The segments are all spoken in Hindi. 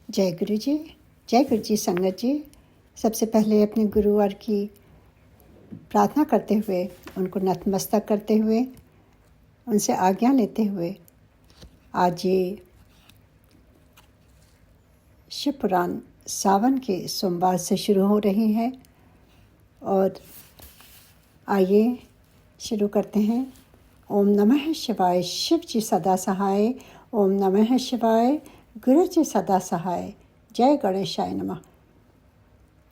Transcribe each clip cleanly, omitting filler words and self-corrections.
जय गुरु जी, जय गुरु जी संगत जी। सबसे पहले अपने गुरुवर की प्रार्थना करते हुए, उनको नतमस्तक करते हुए, उनसे आज्ञा लेते हुए आज ये शिव पुराण सावन के सोमवार से शुरू हो रही है और आइए शुरू करते हैं। ओम नमः शिवाय, शिव जी सदा सहाय। ओम नमः शिवाय, गुरु जी सदा सहाय। जय गणेशाय नमः।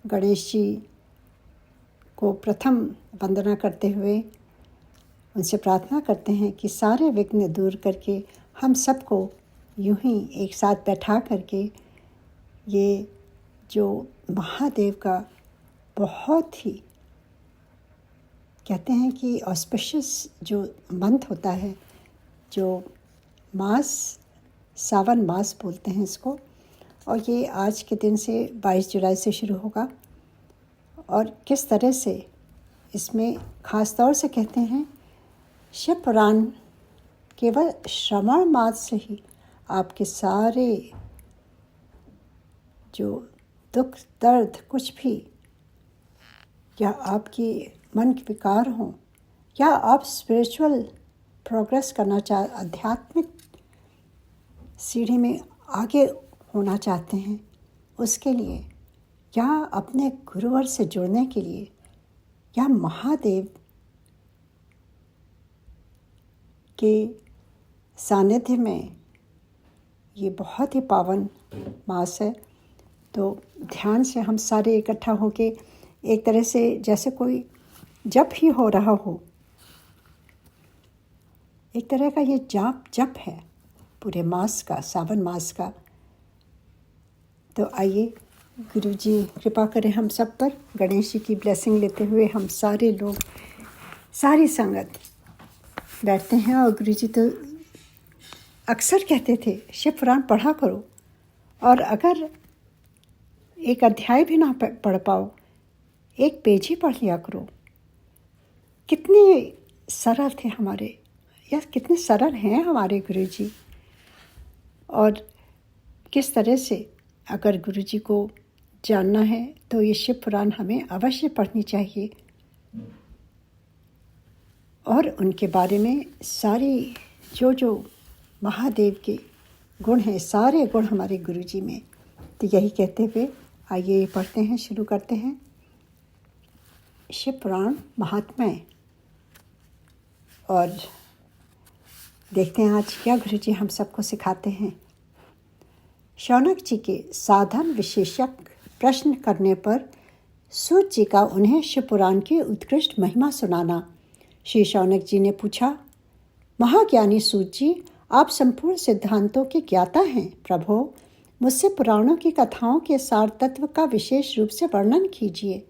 गणेश जी को प्रथम वंदना करते हुए उनसे प्रार्थना करते हैं कि सारे विघ्न दूर करके हम सबको यूं ही एक साथ बैठा करके ये जो महादेव का बहुत ही कहते हैं कि ऑस्पिशियस जो मंथ होता है, जो मास, सावन मास बोलते हैं इसको, और ये आज के दिन से 22 जुलाई से शुरू होगा। और किस तरह से इसमें ख़ास तौर से कहते हैं शिव पुराण केवल श्रवण मात्र से ही आपके सारे जो दुख दर्द कुछ भी, या आपकी मन के विकार हों, या आप स्पिरिचुअल प्रोग्रेस करना आध्यात्मिक सीढ़ी में आगे होना चाहते हैं, उसके लिए, या अपने गुरुवर से जुड़ने के लिए, या महादेव के सानिध्य में, ये बहुत ही पावन मास है। तो ध्यान से हम सारे इकट्ठा होके एक तरह से जैसे कोई जप ही हो रहा हो, एक तरह का ये जप है पूरे मास का, सावन मास का। तो आइए गुरु जी कृपा करें हम सब पर। गणेश जी की ब्लेसिंग लेते हुए हम सारे लोग, सारी संगत बैठते हैं। और गुरु जी तो अक्सर कहते थे शिव पुराण पढ़ा करो, और अगर एक अध्याय भी ना पढ़ पाओ, एक पेज ही पढ़ लिया करो। कितने सरल थे हमारे, या कितने सरल हैं हमारे गुरु जी। और किस तरह से अगर गुरु जी को जानना है तो ये शिव पुराण हमें अवश्य पढ़नी चाहिए, और उनके बारे में सारी जो महादेव के गुण हैं, सारे गुण हमारे गुरु जी में। तो यही कहते हुए आइए पढ़ते हैं, शुरू करते हैं। शिव पुराण महात्म्य, और देखते हैं आज क्या गुरु जी हम सबको सिखाते हैं। शौनक जी के साधन विशेषक प्रश्न करने पर सूत जी का उन्हें शिव पुराण की उत्कृष्ट महिमा सुनाना। श्री शौनक जी ने पूछा, महाज्ञानी सूत जी, आप संपूर्ण सिद्धांतों के ज्ञाता हैं। प्रभो, मुझसे पुराणों की कथाओं के सार तत्व का विशेष रूप से वर्णन कीजिए।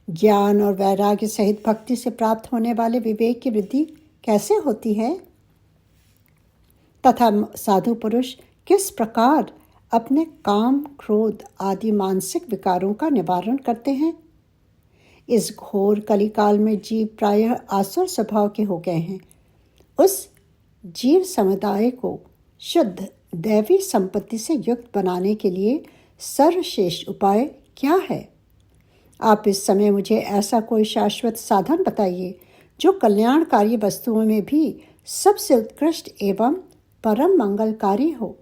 ज्ञान और वैराग्य सहित भक्ति से प्राप्त होने वाले विवेक की वृद्धि कैसे होती है, तथा साधु पुरुष किस प्रकार अपने काम, क्रोध आदि मानसिक विकारों का निवारण करते हैं। इस घोर कलिकाल में जीव प्रायः आसुर स्वभाव के हो गए हैं। उस जीव समुदाय को शुद्ध दैवी संपत्ति से युक्त बनाने के लिए सर्वश्रेष्ठ उपाय क्या है? आप इस समय मुझे ऐसा कोई शाश्वत साधन बताइए जो कल्याणकारी वस्तुओं में भी सबसे उत्कृष्ट एवं परम मंगलकारी हो,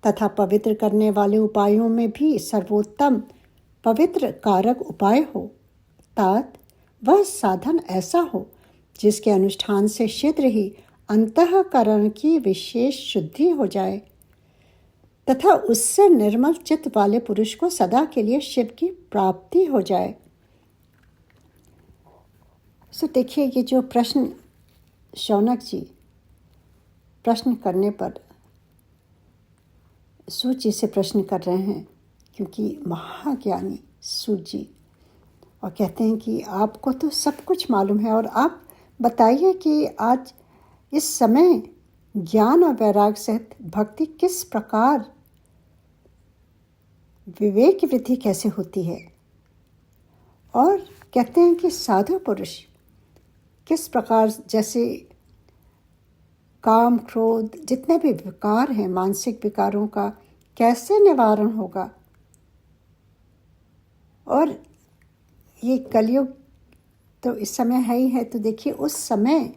तथा पवित्र करने वाले उपायों में भी सर्वोत्तम पवित्र कारक उपाय हो। तात वह साधन ऐसा हो जिसके अनुष्ठान से शीघ्र ही अंतःकरण की विशेष शुद्धि हो जाए, तथा उससे निर्मल चित्त वाले पुरुष को सदा के लिए शिव की प्राप्ति हो जाए। सो देखिए, ये जो प्रश्न शौनक जी प्रश्न करने पर सूत जी से प्रश्न कर रहे हैं, क्योंकि महाज्ञानी सूत जी, और कहते हैं कि आपको तो सब कुछ मालूम है, और आप बताइए कि आज इस समय ज्ञान और वैराग्य सहित भक्ति किस प्रकार, विवेक की वृद्धि कैसे होती है। और कहते हैं कि साधु पुरुष किस प्रकार, जैसे काम, क्रोध, जितने भी विकार हैं, मानसिक विकारों का कैसे निवारण होगा। और ये कलयुग तो इस समय है ही है, तो देखिए उस समय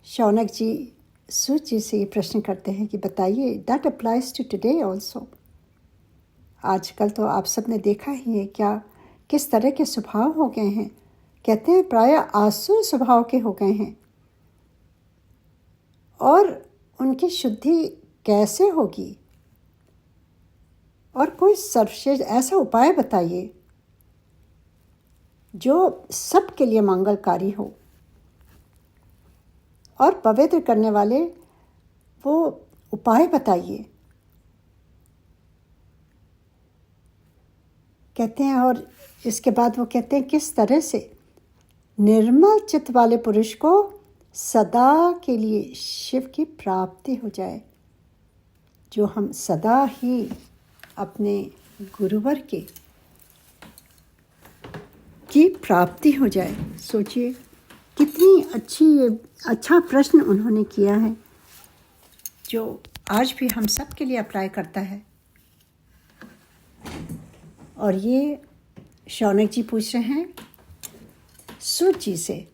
शौनक जी सूत जी से ये प्रश्न करते हैं कि बताइए, that applies to today also. आजकल तो आप सब ने देखा ही है क्या किस तरह के स्वभाव हो गए हैं। कहते हैं प्राय आसुर स्वभाव के हो गए हैं, और उनकी शुद्धि कैसे होगी। और कोई सर्वश्रेष्ठ ऐसा उपाय बताइए जो सबके लिए मंगलकारी हो और पवित्र करने वाले वो उपाय बताइए। कहते हैं, और इसके बाद वो कहते हैं किस तरह से निर्मल चित्त वाले पुरुष को सदा के लिए शिव की प्राप्ति हो जाए। जो हम सदा ही अपने गुरुवर की प्राप्ति हो जाए। सोचिए कितनी अच्छा प्रश्न उन्होंने किया है, जो आज भी हम सब के लिए अप्लाई करता है। और ये शौनक जी पूछ रहे हैं सूत जी से।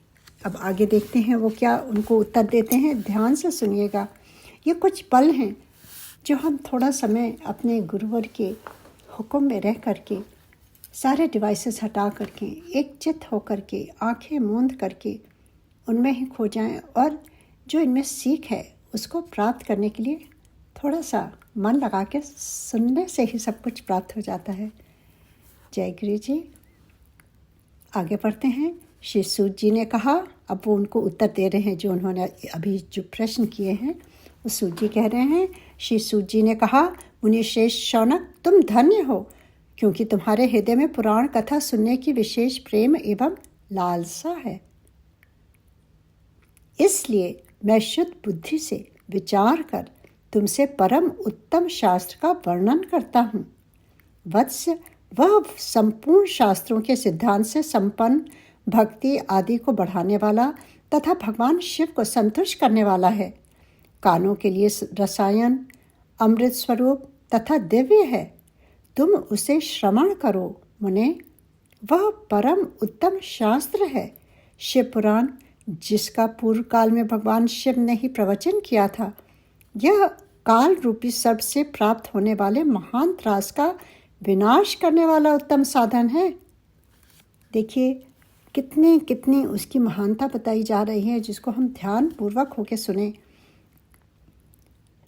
अब आगे देखते हैं वो क्या उनको उत्तर देते हैं। ध्यान से सुनिएगा। ये कुछ पल हैं जो हम थोड़ा समय अपने गुरुवर के हुक्म में रह करके, सारे डिवाइसेस हटा करके, एक चित्त होकर के, आंखें मूंद करके उनमें ही खो जाएं, और जो इनमें सीख है उसको प्राप्त करने के लिए थोड़ा सा मन लगा के सुनने से ही सब कुछ प्राप्त हो जाता है। जय गुरु जी। आगे बढ़ते हैं। श्री सूत जी ने कहा, अब वो उनको उत्तर दे रहे हैं जो उन्होंने अभी जो प्रश्न किए हैं। वो सूत जी कह रहे हैं, श्री सूत जी ने कहा, मुनि श्रेष्ठ शौनक, तुम धन्य हो, क्योंकि तुम्हारे हृदय में पुराण कथा सुनने की विशेष प्रेम एवं लालसा है। इसलिए मैं शुद्ध बुद्धि से विचार कर तुमसे परम उत्तम शास्त्र का वर्णन करता हूँ। वत्स, वह संपूर्ण शास्त्रों के सिद्धांत से संपन्न, भक्ति आदि को बढ़ाने वाला तथा भगवान शिव को संतुष्ट करने वाला है। कानों के लिए रसायन, अमृत स्वरूप तथा दिव्य है। तुम उसे श्रवण करो मुने, वह परम उत्तम शास्त्र है। शिव पुराण, जिसका पूर्व काल में भगवान शिव ने ही प्रवचन किया था, यह काल रूपी सर्प से प्राप्त होने वाले महान त्रास का विनाश करने वाला उत्तम साधन है। देखिए कितनी उसकी महानता बताई जा रही है, जिसको हम ध्यान पूर्वक होकर सुने।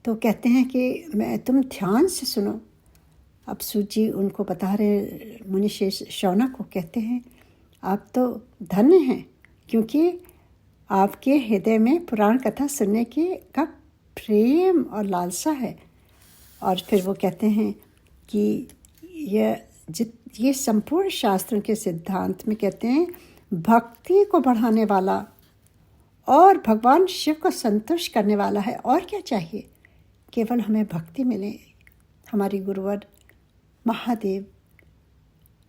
तो कहते हैं कि तुम ध्यान से सुनो। अब सूत जी उनको बता रहे, मुनि शौनक को कहते हैं, आप तो धन्य हैं, क्योंकि आपके हृदय में पुराण कथा सुनने का प्रेम और लालसा है। और फिर वो कहते हैं कि ये संपूर्ण शास्त्रों के सिद्धांत में कहते हैं भक्ति को बढ़ाने वाला और भगवान शिव को संतुष्ट करने वाला है। और क्या चाहिए, केवल हमें भक्ति मिले। हमारी गुरुवर महादेव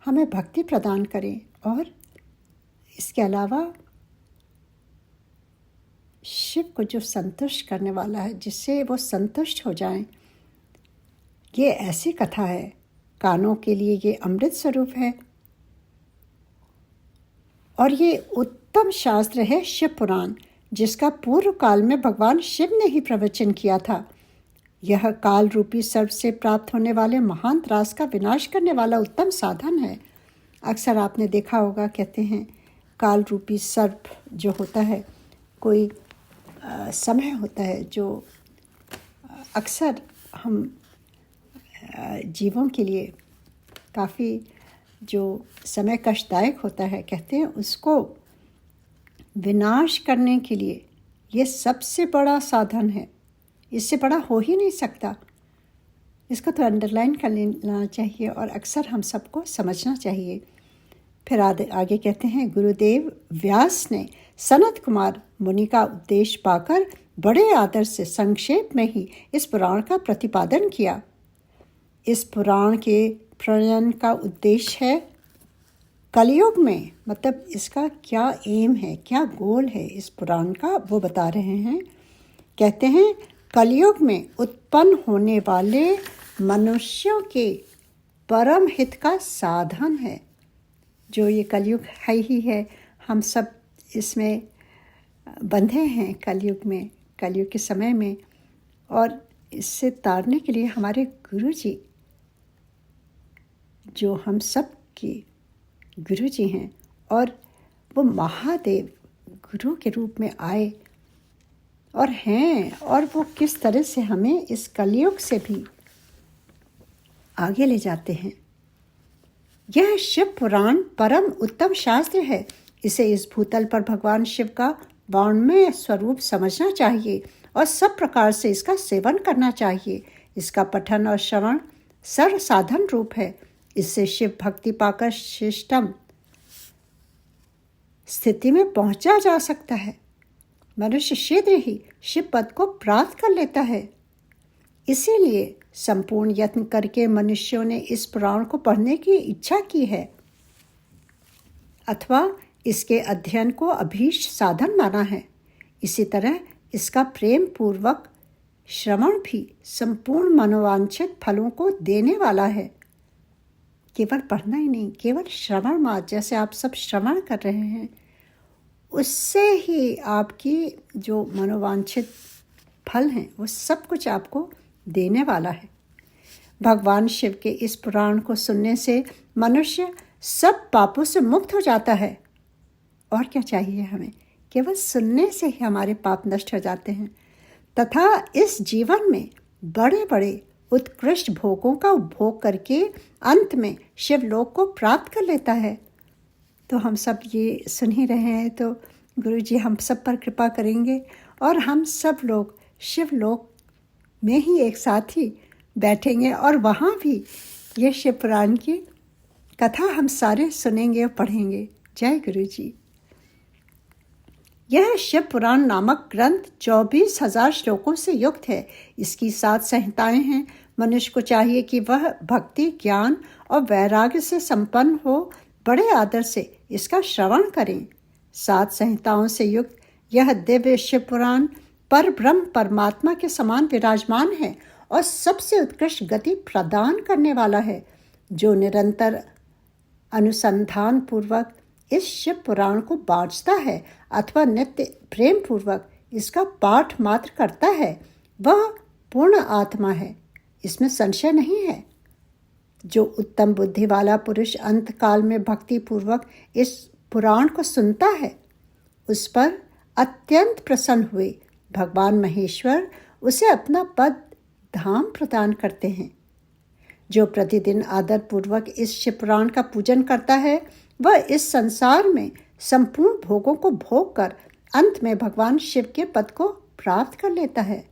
हमें भक्ति प्रदान करें, और इसके अलावा शिव को जो संतुष्ट करने वाला है, जिससे वो संतुष्ट हो जाएं। ये ऐसी कथा है, कानों के लिए ये अमृत स्वरूप है। और ये उत्तम शास्त्र है शिव पुराण, जिसका पूर्व काल में भगवान शिव ने ही प्रवचन किया था। यह काल रूपी सर्प से प्राप्त होने वाले महान त्रास का विनाश करने वाला उत्तम साधन है। अक्सर आपने देखा होगा, कहते हैं काल रूपी सर्प जो होता है, कोई समय होता है जो अक्सर हम जीवों के लिए काफ़ी जो समय कष्टदायक होता है, कहते हैं उसको विनाश करने के लिए ये सबसे बड़ा साधन है। इससे बड़ा हो ही नहीं सकता। इसको तो अंडरलाइन कर लेना चाहिए और अक्सर हम सबको समझना चाहिए। फिर आगे कहते हैं, गुरुदेव व्यास ने सनत कुमार मुनि का उपदेश पाकर बड़े आदर से संक्षेप में ही इस पुराण का प्रतिपादन किया। इस पुराण के प्रणयन का उद्देश्य है कलयुग में, मतलब इसका क्या एम है, क्या गोल है इस पुराण का, वो बता रहे हैं। कहते हैं कलयुग में उत्पन्न होने वाले मनुष्यों के परम हित का साधन है। जो ये कलयुग है ही है, हम सब इसमें बंधे हैं कलयुग में, कलयुग के समय में, और इससे तारने के लिए हमारे गुरु जी, जो हम सब के गुरु जी हैं, और वो महादेव गुरु के रूप में आए और हैं, और वो किस तरह से हमें इस कलयुग से भी आगे ले जाते हैं। यह शिव पुराण परम उत्तम शास्त्र है। इसे इस भूतल पर भगवान शिव का वाङ्मय स्वरूप समझना चाहिए और सब प्रकार से इसका सेवन करना चाहिए। इसका पठन और श्रवण सर्व साधन रूप है। इससे शिव भक्ति पाकर श्रेष्ठतम स्थिति में पहुंचा जा सकता है। मनुष्य शीघ्र ही शिव पद को प्राप्त कर लेता है। इसीलिए संपूर्ण यत्न करके मनुष्यों ने इस पुराण को पढ़ने की इच्छा की है अथवा इसके अध्ययन को अभीष्ट साधन माना है। इसी तरह इसका प्रेम पूर्वक श्रवण भी संपूर्ण मनोवांछित फलों को देने वाला है। केवल पढ़ना ही नहीं, केवल श्रवण मात्र, जैसे आप सब श्रवण कर रहे हैं, उससे ही आपकी जो मनोवांछित फल हैं वो सब कुछ आपको देने वाला है। भगवान शिव के इस पुराण को सुनने से मनुष्य सब पापों से मुक्त हो जाता है। और क्या चाहिए हमें? केवल सुनने से ही हमारे पाप नष्ट हो जाते हैं तथा इस जीवन में बड़े बड़े उत्कृष्ट भोगों का उपभोग करके अंत में शिवलोक को प्राप्त कर लेता है। तो हम सब ये सुन ही रहे हैं, तो गुरु जी हम सब पर कृपा करेंगे और हम सब लोग शिवलोक में ही एक साथ ही बैठेंगे और वहाँ भी ये शिव पुराण की कथा हम सारे सुनेंगे और पढ़ेंगे। जय गुरु जी। यह शिव पुराण नामक ग्रंथ 24,000 श्लोकों से युक्त है। इसकी 7 संहिताएं हैं। मनुष्य को चाहिए कि वह भक्ति, ज्ञान और वैराग्य से संपन्न हो बड़े आदर से इसका श्रवण करें। 7 संहिताओं से युक्त यह दिव्य शिव पुराण पर ब्रह्म परमात्मा के समान विराजमान है और सबसे उत्कृष्ट गति प्रदान करने वाला है। जो निरंतर अनुसंधान पूर्वक इस शिव पुराण को बाँचता है अथवा नित्य प्रेम पूर्वक इसका पाठ मात्र करता है, वह पूर्ण आत्मा है, इसमें संशय नहीं है। जो उत्तम बुद्धि वाला पुरुष अंत काल में भक्ति पूर्वक इस पुराण को सुनता है, उस पर अत्यंत प्रसन्न हुए भगवान महेश्वर उसे अपना पद धाम प्रदान करते हैं। जो प्रतिदिन आदर पूर्वक इस शिव पुराण का पूजन करता है, वह इस संसार में संपूर्ण भोगों को भोग कर अंत में भगवान शिव के पद को प्राप्त कर लेता है।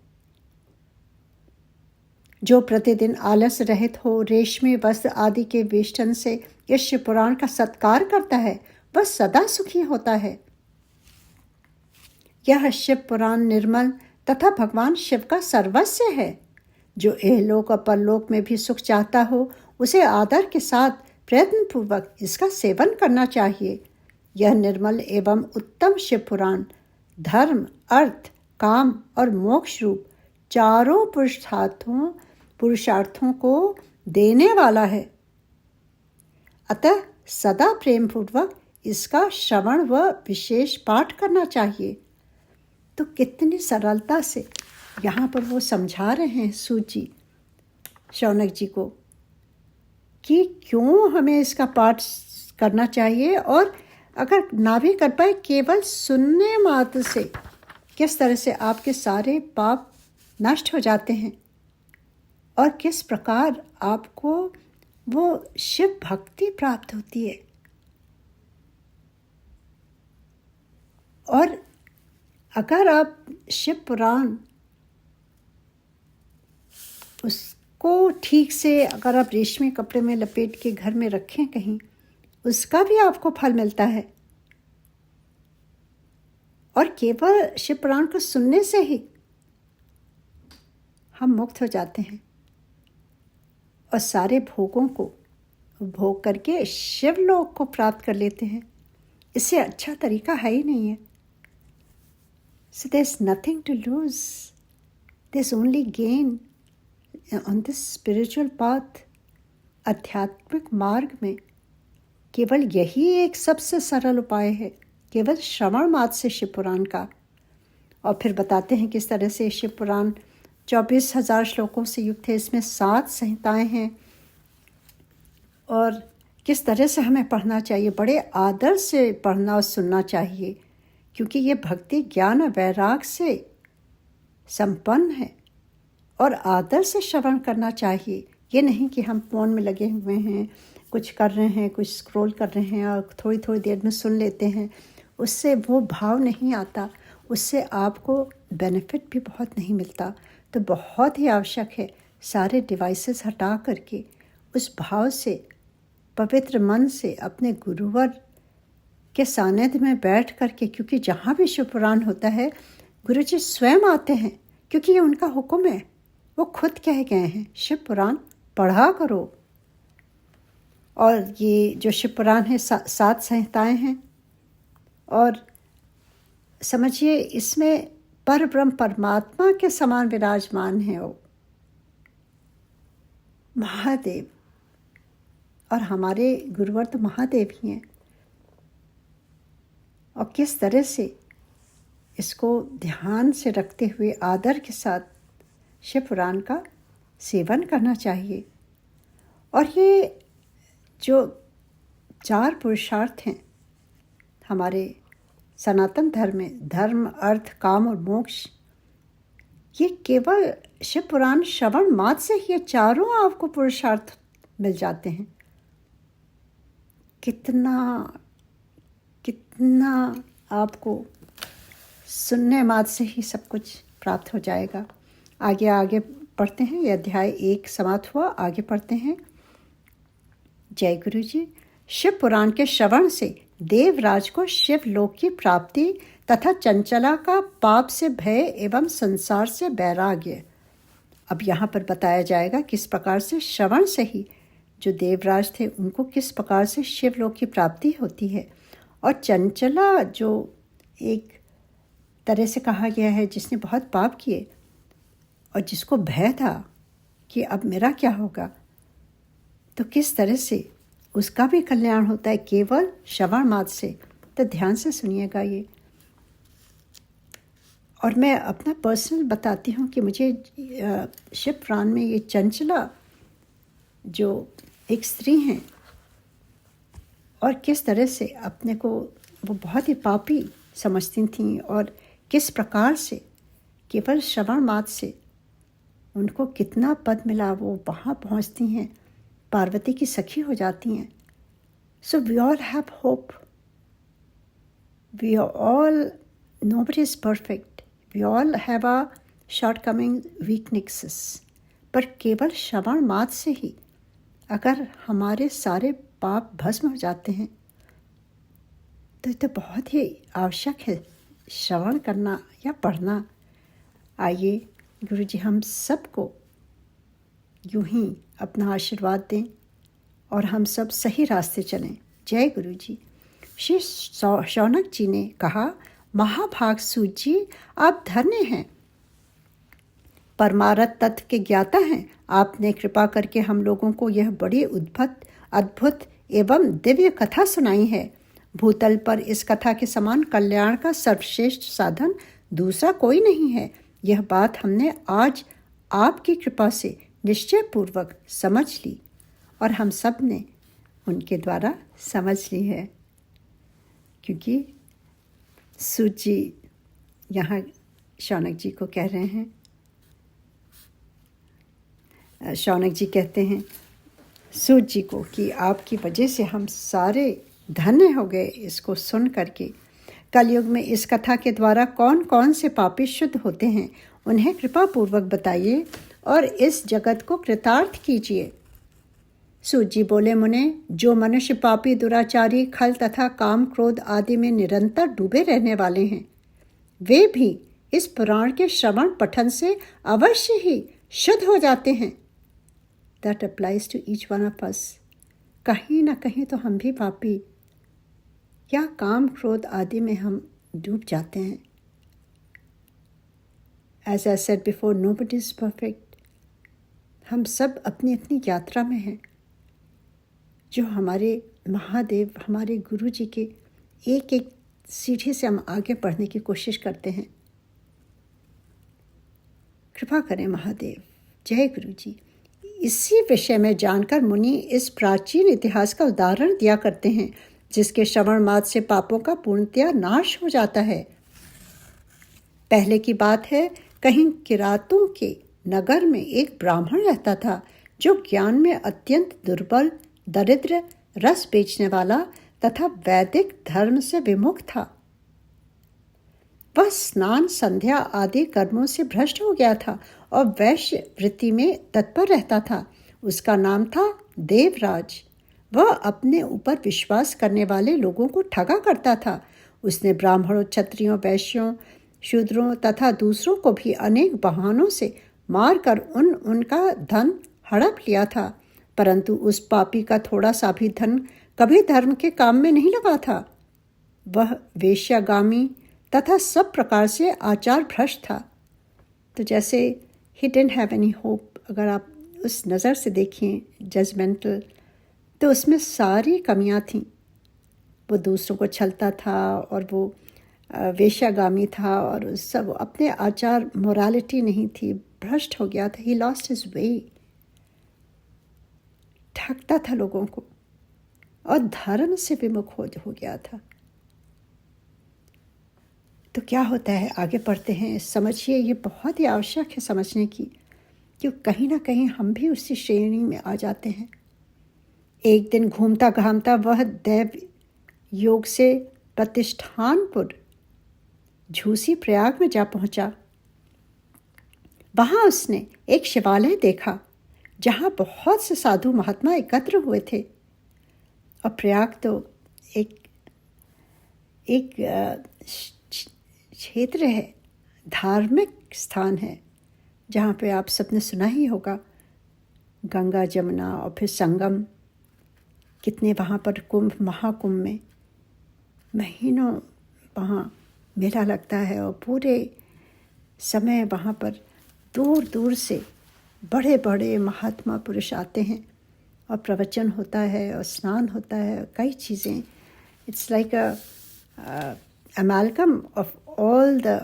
जो प्रतिदिन आलस रहित हो रेशमी वस्त्र आदि के वेष्टन से इस शिव पुराण का सत्कार करता है, वह सदा सुखी होता है। यह शिव पुराण निर्मल तथा भगवान शिव का सर्वस्व है। जो इहलोक और परलोक में भी सुख चाहता हो, उसे आदर के साथ प्रयत्नपूर्वक इसका सेवन करना चाहिए। यह निर्मल एवं उत्तम शिव पुराण धर्म, अर्थ, काम और मोक्ष रूप चारों पुरुषार्थों को देने वाला है। अतः सदा प्रेम पूर्वक इसका श्रवण व विशेष पाठ करना चाहिए। तो कितनी सरलता से यहाँ पर वो समझा रहे हैं सूत जी शौनक जी को कि क्यों हमें इसका पाठ करना चाहिए, और अगर ना भी कर पाए केवल सुनने मात्र से किस तरह से आपके सारे पाप नष्ट हो जाते हैं और किस प्रकार आपको वो शिव भक्ति प्राप्त होती है। और अगर आप शिव पुराण उसको ठीक से अगर आप रेशमी कपड़े में लपेट के घर में रखें कहीं, उसका भी आपको फल मिलता है। और केवल शिव पुराण को सुनने से ही हम मुक्त हो जाते हैं और सारे भोगों को भोग करके शिवलोक को प्राप्त कर लेते हैं। इससे अच्छा तरीका है ही नहीं है। So there's nothing to lose. There's only gain. On this spiritual path, आध्यात्मिक मार्ग में केवल यही एक सबसे सरल उपाय है, केवल श्रवण मात्र से शिव पुराण का। और फिर बताते हैं किस तरह से शिव पुराण 24,000 श्लोकों से युक्त है। इसमें 7 संहिताएं हैं और किस तरह से हमें पढ़ना चाहिए, बड़े आदर से पढ़ना और सुनना चाहिए, क्योंकि ये भक्ति ज्ञान और वैराग से संपन्न है और आदर से श्रवण करना चाहिए। ये नहीं कि हम फ़ोन में लगे हुए हैं, कुछ कर रहे हैं, कुछ स्क्रॉल कर रहे हैं और थोड़ी थोड़ी देर में सुन लेते हैं, उससे वो भाव नहीं आता, उससे आपको बेनिफिट भी बहुत नहीं मिलता। तो बहुत ही आवश्यक है सारे डिवाइसेस हटा करके उस भाव से, पवित्र मन से अपने गुरुवर के सानिध्य में बैठ करके, क्योंकि जहाँ भी शिव पुराण होता है गुरु जी स्वयं आते हैं, क्योंकि ये उनका हुक्म है। वो खुद कह गए हैं शिव पुराण पढ़ा करो। और ये जो शिव पुराण है 7 संहिताएं हैं और समझिए इसमें परब्रह्म परमात्मा के समान विराजमान है वो महादेव, और हमारे गुरुवर तो महादेव ही हैं। और किस तरह से इसको ध्यान से रखते हुए आदर के साथ शिव पुराण का सेवन करना चाहिए। और ये जो 4 पुरुषार्थ हैं हमारे सनातन धर्म में, धर्म, अर्थ, काम और मोक्ष, ये केवल शिव पुराण श्रवण मात्र से ही ये चारों आपको पुरुषार्थ मिल जाते हैं। कितना आपको सुनने मात्र से ही सब कुछ प्राप्त हो जाएगा। आगे पढ़ते हैं। ये अध्याय 1 समाप्त हुआ, आगे पढ़ते हैं। जय गुरु जी। शिव पुराण के श्रवण से देवराज को शिव लोक की प्राप्ति तथा चंचला का पाप से भय एवं संसार से वैराग्य। अब यहाँ पर बताया जाएगा किस प्रकार से श्रवण से ही जो देवराज थे उनको किस प्रकार से शिव लोक की प्राप्ति होती है। और चंचला जो एक तरह से कहा गया है जिसने बहुत पाप किए और जिसको भय था कि अब मेरा क्या होगा, तो किस तरह से उसका भी कल्याण होता है केवल श्रवण मात्र से। तो ध्यान से सुनिएगा ये। और मैं अपना पर्सनल बताती हूँ कि मुझे शिव पुराण में ये चंचला जो एक स्त्री हैं और किस तरह से अपने को वो बहुत ही पापी समझती थीं और किस प्रकार से केवल श्रवण मात्र से उनको कितना पद मिला, वो वहाँ पहुँचती हैं, पार्वती की सखी हो जाती हैं। So we all have hope, we all, nobody is perfect, we all have our shortcoming weaknesses, पर केवल श्रवण मात्र से ही अगर हमारे सारे पाप भस्म हो जाते हैं तो ये तो बहुत ही आवश्यक है श्रवण करना या पढ़ना। आइए गुरु जी हम सबको यूं ही अपना आशीर्वाद दें और हम सब सही रास्ते चलें। जय गुरु जी। श्री शौनक जी ने कहा, महाभाग सूत जी आप धन्य हैं, परमार्थ तत्व के ज्ञाता हैं। आपने कृपा करके हम लोगों को यह बड़ी अद्भुत एवं दिव्य कथा सुनाई है। भूतल पर इस कथा के समान कल्याण का सर्वश्रेष्ठ साधन दूसरा कोई नहीं है। यह बात हमने आज आपकी कृपा से निश्चय पूर्वक समझ ली और हम सब ने उनके द्वारा समझ ली है। क्योंकि सूत जी यहाँ शौनक जी को कह रहे हैं, शौनक जी कहते हैं सूत जी को कि आपकी वजह से हम सारे धन्य हो गए इसको सुन करके। कलयुग में इस कथा के द्वारा कौन कौन से पापी शुद्ध होते हैं उन्हें कृपा पूर्वक बताइए और इस जगत को कृतार्थ कीजिए। सूत जी बोले, मुने, जो मनुष्य पापी, दुराचारी, खल तथा काम क्रोध आदि में निरंतर डूबे रहने वाले हैं वे भी इस पुराण के श्रवण पठन से अवश्य ही शुद्ध हो जाते हैं। That applies to each one of us. कहीं ना कहीं तो हम भी पापी या काम क्रोध आदि में हम डूब जाते हैं। As I said before, nobody is perfect, हम सब अपनी अपनी यात्रा में हैं। जो हमारे महादेव, हमारे गुरु जी के एक एक सीढ़ी से हम आगे बढ़ने की कोशिश करते हैं। कृपा करें महादेव। जय गुरु जी। इसी विषय में जानकर मुनि इस प्राचीन इतिहास का उदाहरण दिया करते हैं, जिसके श्रवण मात्र से पापों का पूर्णतया नाश हो जाता है। पहले की बात है, कहीं किरातों के नगर में एक ब्राह्मण रहता था, जो ज्ञान में अत्यंत दुर्बल, दरिद्र, रस बेचने वाला तथा वैदिक धर्म से विमुख था। वह स्नान, संध्या आदि कर्मों से भ्रष्ट हो गया था और वैश्य वृत्ति में तत्पर रहता था। उसका नाम था देवराज। वह अपने ऊपर विश्वास करने वाले लोगों को ठगा करता था। उसने ब्राह्मणों, क्षत्रियों, वैश्यों, शूद्रों तथा दूसरों को भी अनेक बहानों से मारकर उनका धन हड़प लिया था, परंतु उस पापी का थोड़ा सा भी धन कभी धर्म के काम में नहीं लगा था। वह वेश्यागामी तथा सब प्रकार से आचार भ्रष्ट था। तो जैसे he didn't have any hope, अगर आप उस नज़र से देखें जजमेंटल, तो उसमें सारी कमियां थीं। वो दूसरों को छलता था और वो वेश्यागामी था और सब अपने आचार, मोरालिटी नहीं थी, भ्रष्ट हो गया था। ही लॉस्ट हिज वे, ठगता था लोगों को और धर्म से विमुख हो गया था। तो क्या होता है, आगे बढ़ते हैं, समझिए। ये बहुत ही आवश्यक है समझने की, कि कहीं ना कहीं हम भी उसी श्रेणी में आ जाते हैं। एक दिन घूमता घामता वह दैव योग से प्रतिष्ठानपुर झूसी प्रयाग में जा पहुंचा। वहां उसने एक शिवालय देखा, जहां बहुत से साधु महात्मा एकत्र हुए थे। और प्रयाग तो एक क्षेत्र है, धार्मिक स्थान है, जहाँ पे आप सबने सुना ही होगा, गंगा जमुना और फिर संगम, कितने वहाँ पर कुंभ, महाकुंभ में महीनों वहाँ मेला लगता है और पूरे समय वहाँ पर दूर दूर से बड़े बड़े महात्मा पुरुष आते हैं और प्रवचन होता है और स्नान होता है, कई चीज़ें। It's like a amalgam of all the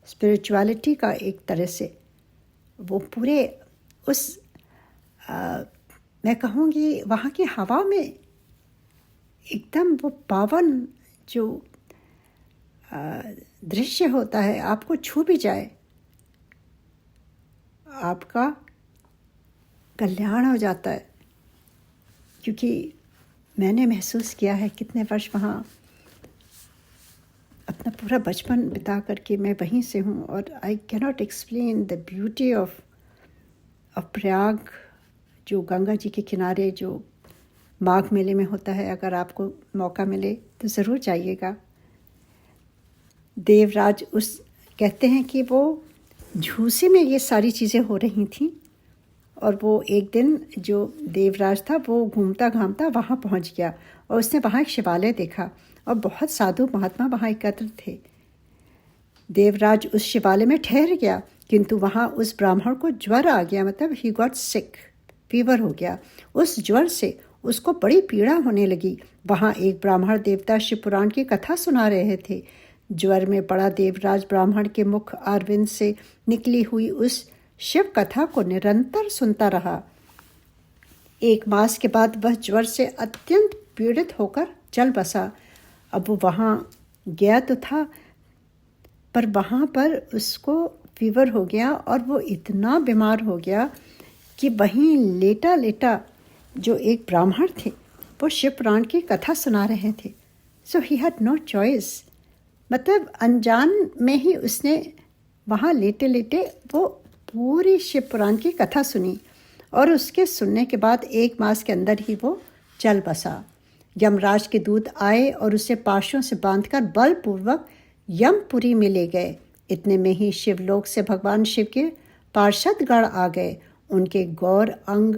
spirituality का एक तरह से वो पूरे उस मैं कहूँगी वहाँ की हवा में एकदम वो पावन जो दृश्य होता है, आपको छू भी जाए, आपका कल्याण हो जाता है। क्योंकि मैंने महसूस किया है, कितने वर्ष वहाँ अपना पूरा बचपन बिता करके मैं वहीं से हूँ, और I cannot explain the beauty of Prayag, जो गंगा जी के किनारे जो माघ मेले में होता है। अगर आपको मौका मिले तो ज़रूर जाइएगा। देवराज कहते हैं कि वो झूसी में ये सारी चीज़ें हो रही थीं, और वो एक दिन जो देवराज था वो घूमता घामता वहाँ पहुँच गया और उसने वहाँ एक शिवालय देखा और बहुत साधु महात्मा वहाँ एकत्र थे। देवराज उस शिवालय में ठहर गया, किंतु वहाँ उस ब्राह्मण को ज्वर आ गया, मतलब ही गॉट सिक, फीवर हो गया। उस ज्वर से उसको बड़ी पीड़ा होने लगी। वहाँ एक ब्राह्मण देवता शिव पुराण की कथा सुना रहे थे। ज्वर में पड़ा देवराज ब्राह्मण के मुख अरविंद से निकली हुई उस शिव कथा को निरंतर सुनता रहा। 1 मास के बाद वह ज्वर से अत्यंत पीड़ित होकर चल बसा। अब वो वहाँ गया तो था, पर वहाँ पर उसको फीवर हो गया और वो इतना बीमार हो गया कि वहीं लेटा लेटा जो एक ब्राह्मण थे वो शिव पुराण की कथा सुना रहे थे। सो ही हैड नो चॉइस, मतलब अनजान में ही उसने वहाँ लेटे लेटे वो पूरी शिव पुराण की कथा सुनी, और उसके सुनने के बाद 1 मास के अंदर ही वो चल बसा। यमराज के दूत आए और उसे पाशों से बांधकर बलपूर्वक यमपुरी में ले गए। इतने में ही शिवलोक से भगवान शिव के पार्षदगण आ गए। उनके गौर अंग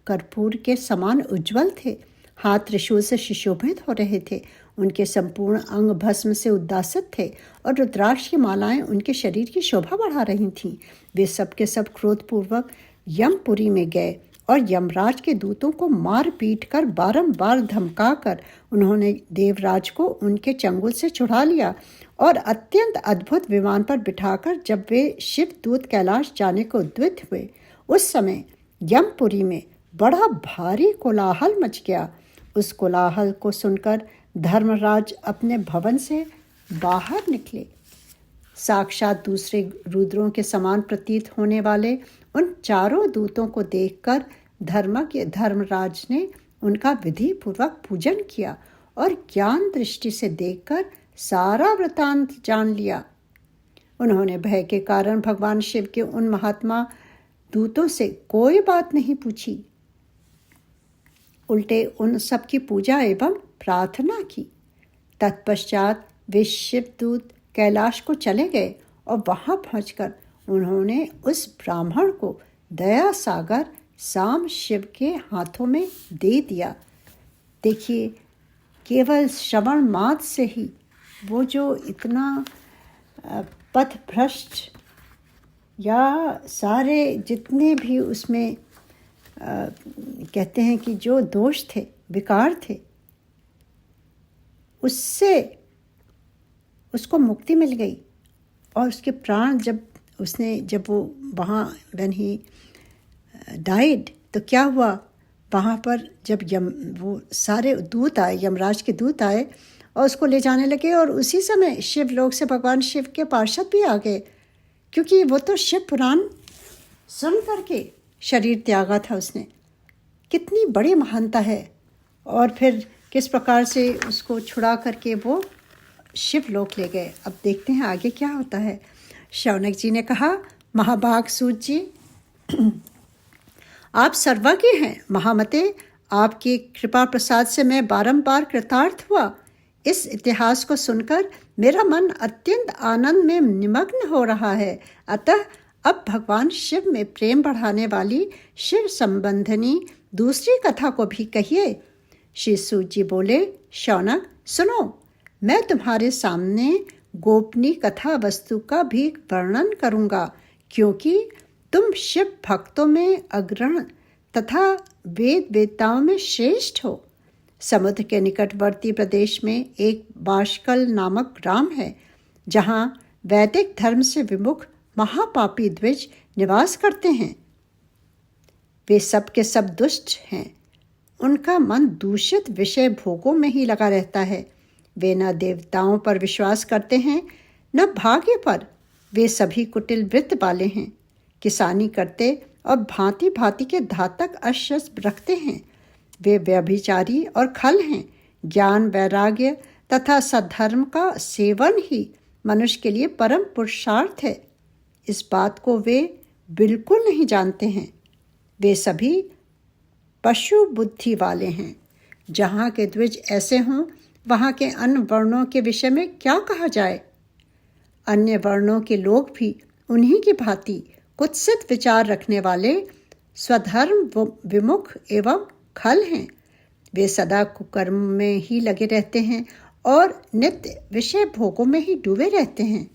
कर्पूर के समान उज्जवल थे, हाथ त्रिशूल से सुशोभित हो रहे थे। उनके संपूर्ण अंग भस्म से उद्दासित थे और रुद्राक्ष की मालाएं उनके शरीर की शोभा बढ़ा रही थीं। वे सब के सब क्रोधपूर्वक यमपुरी में गए और यमराज के दूतों को मार पीट कर बारंबार धमकाकर उन्होंने देवराज को उनके चंगुल से छुड़ा लिया और अत्यंत अद्भुत विमान पर बिठाकर जब वे शिव दूत कैलाश जाने को उद्वित हुए, उस समय यमपुरी में बड़ा भारी कोलाहल मच गया। उस कोलाहल को सुनकर धर्मराज अपने भवन से बाहर निकले। साक्षात दूसरे रुद्रों के समान प्रतीत होने वाले उन चारों दूतों को देखकर धर्मराज ने उनका विधि पूर्वक पूजन किया और ज्ञान दृष्टि से देखकर सारा वृतांत जान लिया। उन्होंने भय के कारण भगवान शिव के उन महात्मा दूतों से कोई बात नहीं पूछी, उल्टे उन सब की पूजा एवं प्रार्थना की। तत्पश्चात वे शिवदूत कैलाश को चले गए और वहां पहुंचकर उन्होंने उस ब्राह्मण को दया सागर साम शिव के हाथों में दे दिया। देखिए, केवल श्रवण मात्र से ही वो जो इतना पथभ्रष्ट या सारे जितने भी उसमें कहते हैं कि जो दोष थे, विकार थे, उससे उसको मुक्ति मिल गई। और उसके प्राण जब वो वहाँ व्हेन ही डाइड, तो क्या हुआ, वहाँ पर जब वो सारे दूत आए, यमराज के दूत आए और उसको ले जाने लगे, और उसी समय शिवलोक से भगवान शिव के पार्षद भी आ गए, क्योंकि वो तो शिव पुराण सुन करके शरीर त्यागा था उसने। कितनी बड़ी महानता है। और फिर किस प्रकार से उसको छुड़ा करके वो शिवलोक ले गए। अब देखते हैं आगे क्या होता है। शौनक जी ने कहा, महाभाग सूत जी, आप सर्वज्ञ हैं। महामते, आपकी कृपा प्रसाद से मैं बारंबार कृतार्थ हुआ। इस इतिहास को सुनकर मेरा मन अत्यंत आनंद में निमग्न हो रहा है। अतः अब भगवान शिव में प्रेम बढ़ाने वाली शिव संबंधनी दूसरी कथा को भी कहिए। श्री सूत जी बोले, शौनक सुनो, मैं तुम्हारे सामने गोपनीय कथा वस्तु का भी वर्णन करूंगा, क्योंकि तुम शिव भक्तों में अग्रण तथा वेद वेदताओं में श्रेष्ठ हो। समुद्र के निकटवर्ती प्रदेश में एक बाष्कल नामक ग्राम है, जहाँ वैदिक धर्म से विमुख महापापी द्विज निवास करते हैं। वे सब के सब दुष्ट हैं। उनका मन दूषित विषय भोगों में ही लगा रहता है। वे न देवताओं पर विश्वास करते हैं, न भाग्य पर। वे सभी कुटिल वृत्त वाले हैं, किसानी करते और भांति भांति के घातक अस्त्र रखते हैं। वे व्यभिचारी और खल हैं। ज्ञान, वैराग्य तथा सद्धर्म का सेवन ही मनुष्य के लिए परम पुरुषार्थ है। इस बात को वे बिल्कुल नहीं जानते हैं। वे सभी पशु बुद्धि वाले हैं। जहाँ के द्विज ऐसे हों, वहाँ के अन्य वर्णों के विषय में क्या कहा जाए। अन्य वर्णों के लोग भी उन्हीं की भांति कुत्सित विचार रखने वाले स्वधर्म विमुख एवं खल हैं। वे सदा कुकर्म में ही लगे रहते हैं और नित्य विषय भोगों में ही डूबे रहते हैं।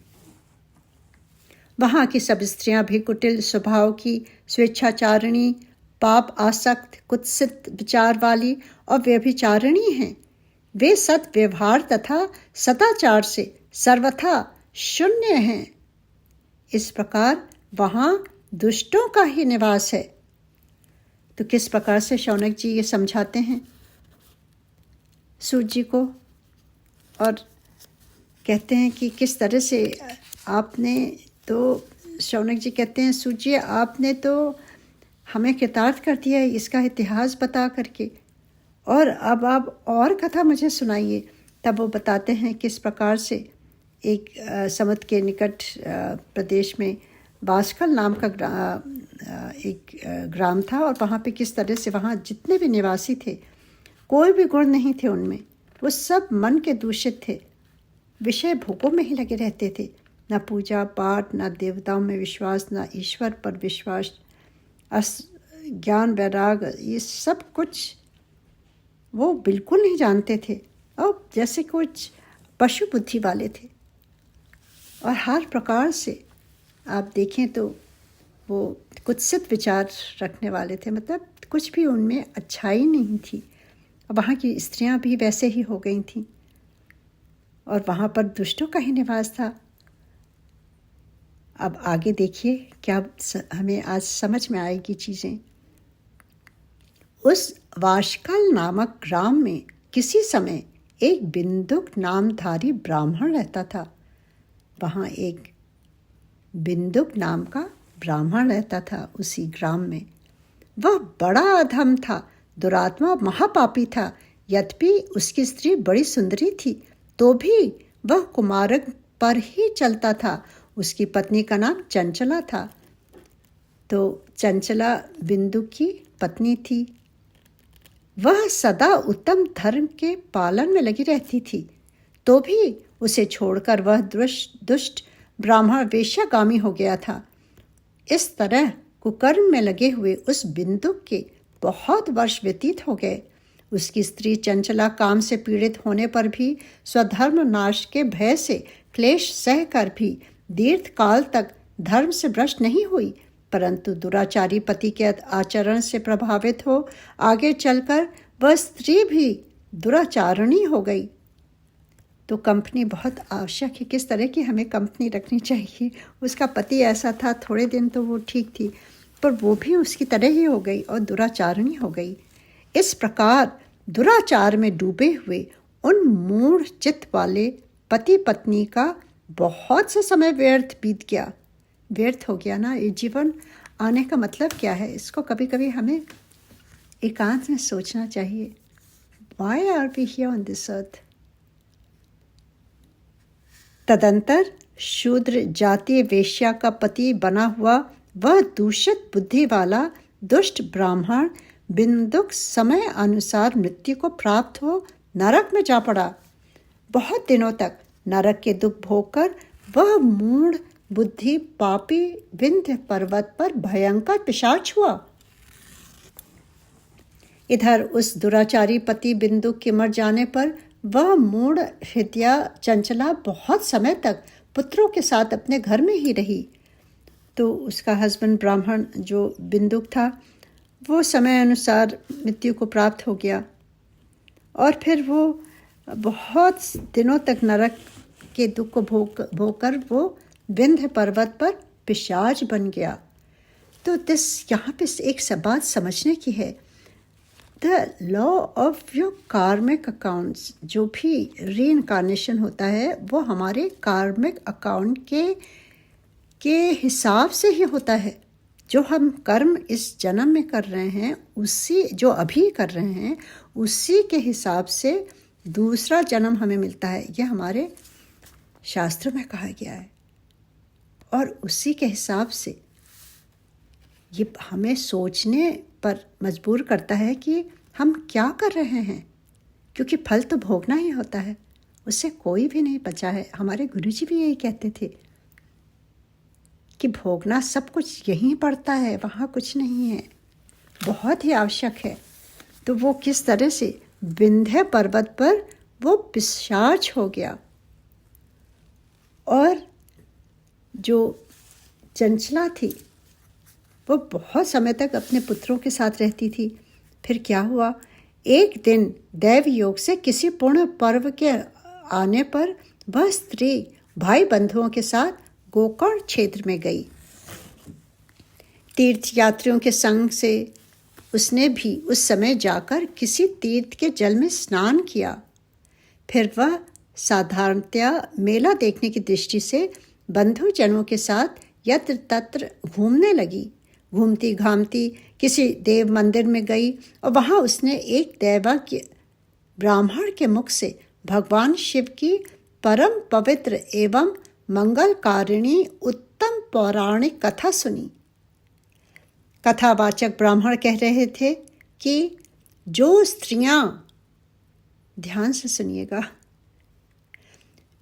वहाँ की सब स्त्रियां भी कुटिल स्वभाव की, स्वेच्छाचारिणी, पाप आसक्त, कुत्सित विचार वाली और व्यभिचारिणी हैं। वे सत व्यवहार तथा सदाचार से सर्वथा शून्य हैं। इस प्रकार वहाँ दुष्टों का ही निवास है। तो किस प्रकार से शौनक जी ये समझाते हैं सूत जी को, और कहते हैं कि किस तरह से आपने तो, शौनक जी कहते हैं, सूत जी आपने तो हमें कृतार्थ कर दिया है इसका इतिहास बता करके, और अब आप और कथा मुझे सुनाइए। तब वो बताते हैं किस प्रकार से एक समुद्र के निकट प्रदेश में बाष्कल नाम का एक ग्राम था, और वहाँ पे किस तरह से वहाँ जितने भी निवासी थे, कोई भी गुण नहीं थे उनमें। वो सब मन के दूषित थे, विषय भोगों में ही लगे रहते थे। न पूजा पाठ, न देवताओं में विश्वास, न ईश्वर पर विश्वास, ज्ञान वैराग, ये सब कुछ वो बिल्कुल नहीं जानते थे। और जैसे कुछ पशु बुद्धि वाले थे, और हर प्रकार से आप देखें तो वो कुत्सित विचार रखने वाले थे, मतलब कुछ भी उनमें अच्छाई नहीं थी। वहाँ की स्त्रियाँ भी वैसे ही हो गई थीं, और वहाँ पर दुष्टों का ही निवास था। अब आगे देखिए क्या हमें आज समझ में आएगी चीज़ें। उस वाशकल नामक ग्राम में किसी समय एक बिंदुक नामधारी ब्राह्मण रहता था। वहाँ एक बिंदुक नाम का ब्राह्मण रहता था उसी ग्राम में। वह बड़ा अधम था, दुरात्मा, महापापी था। यद्यपि उसकी स्त्री बड़ी सुंदरी थी, तो भी वह कुमार्ग पर ही चलता था। उसकी पत्नी का नाम चंचला था। तो चंचला बिंदु की पत्नी थी। वह सदा उत्तम धर्म के पालन में लगी रहती थी, तो भी उसे छोड़कर वह दुष्ट ब्राह्मण वेश्यागामी हो गया था। इस तरह कुकर्म में लगे हुए उस बिंदु के बहुत वर्ष व्यतीत हो गए। उसकी स्त्री चंचला काम से पीड़ित होने पर भी स्वधर्म नाश के भय से क्लेश सह कर भी दीर्घ काल तक धर्म से भ्रष्ट नहीं हुई, परंतु दुराचारी पति के आचरण से प्रभावित हो आगे चलकर वह स्त्री भी दुराचारणी हो गई। तो कंपनी बहुत आवश्यक है। किस तरह की हमें कंपनी रखनी चाहिए। उसका पति ऐसा था, थोड़े दिन तो वो ठीक थी, पर वो भी उसकी तरह ही हो गई और दुराचारणी हो गई। इस प्रकार दुराचार में डूबे हुए उन मूढ़ चित्त वाले पति पत्नी का बहुत सा समय व्यर्थ बीत गया। व्यर्थ हो गया ना। ये जीवन आने का मतलब क्या है, इसको कभी कभी हमें एकांत में सोचना चाहिए। Why are we here on this earth? तदंतर शूद्र जातीय वेश्या का पति बना हुआ वह दूषित बुद्धि वाला दुष्ट ब्राह्मण बिंदुक समय अनुसार मृत्यु को प्राप्त हो नरक में जा पड़ा। बहुत दिनों तक नरक के दुख भोगकर वह मूढ़ बुद्धि पापी विंध्य पर्वत पर भयंकर पिशाच हुआ। इधर उस दुराचारी पति बिंदुक के मर जाने पर वह मूढ़ हृदया चंचला बहुत समय तक पुत्रों के साथ अपने घर में ही रही। तो उसका हस्बैंड ब्राह्मण जो बिंदुक था वो समय अनुसार मृत्यु को प्राप्त हो गया, और फिर वो बहुत दिनों तक नरक के दुख को भोगकर वो विंध्य पर्वत पर पिशाच बन गया। तो यहाँ पे एक बात समझने की है। द लॉ ऑफ योर कार्मिक अकाउंट्स, जो भी रीइंकार्नेशन होता है वो हमारे कार्मिक अकाउंट के हिसाब से ही होता है। जो हम कर्म इस जन्म में कर रहे हैं, उसी जो अभी कर रहे हैं उसी के हिसाब से दूसरा जन्म हमें मिलता है। यह हमारे शास्त्रों में कहा गया है, और उसी के हिसाब से ये हमें सोचने पर मजबूर करता है कि हम क्या कर रहे हैं, क्योंकि फल तो भोगना ही होता है, उससे कोई भी नहीं बचा है। हमारे गुरुजी भी यही कहते थे कि भोगना सब कुछ यहीं पड़ता है, वहाँ कुछ नहीं है, बहुत ही आवश्यक है। तो वो किस तरह से विंध्य पर्वत पर वो पिशाच हो गया। और जो चंचला थी वो बहुत समय तक अपने पुत्रों के साथ रहती थी। फिर क्या हुआ, एक दिन दैव योग से किसी पूर्ण पर्व के आने पर वह स्त्री भाई बंधुओं के साथ गोकर्ण क्षेत्र में गई। तीर्थ यात्रियों के संग से उसने भी उस समय जाकर किसी तीर्थ के जल में स्नान किया। फिर वह साधारणतया मेला देखने की दृष्टि से बंधुजनों के साथ यत्र तत्र घूमने लगी। घूमती घामती किसी देव मंदिर में गई, और वहाँ उसने एक दैवा के ब्राह्मण के मुख से भगवान शिव की परम पवित्र एवं मंगलकारिणी उत्तम पौराणिक कथा सुनी। कथावाचक ब्राह्मण कह रहे थे कि जो स्त्रियां, ध्यान से सुनिएगा,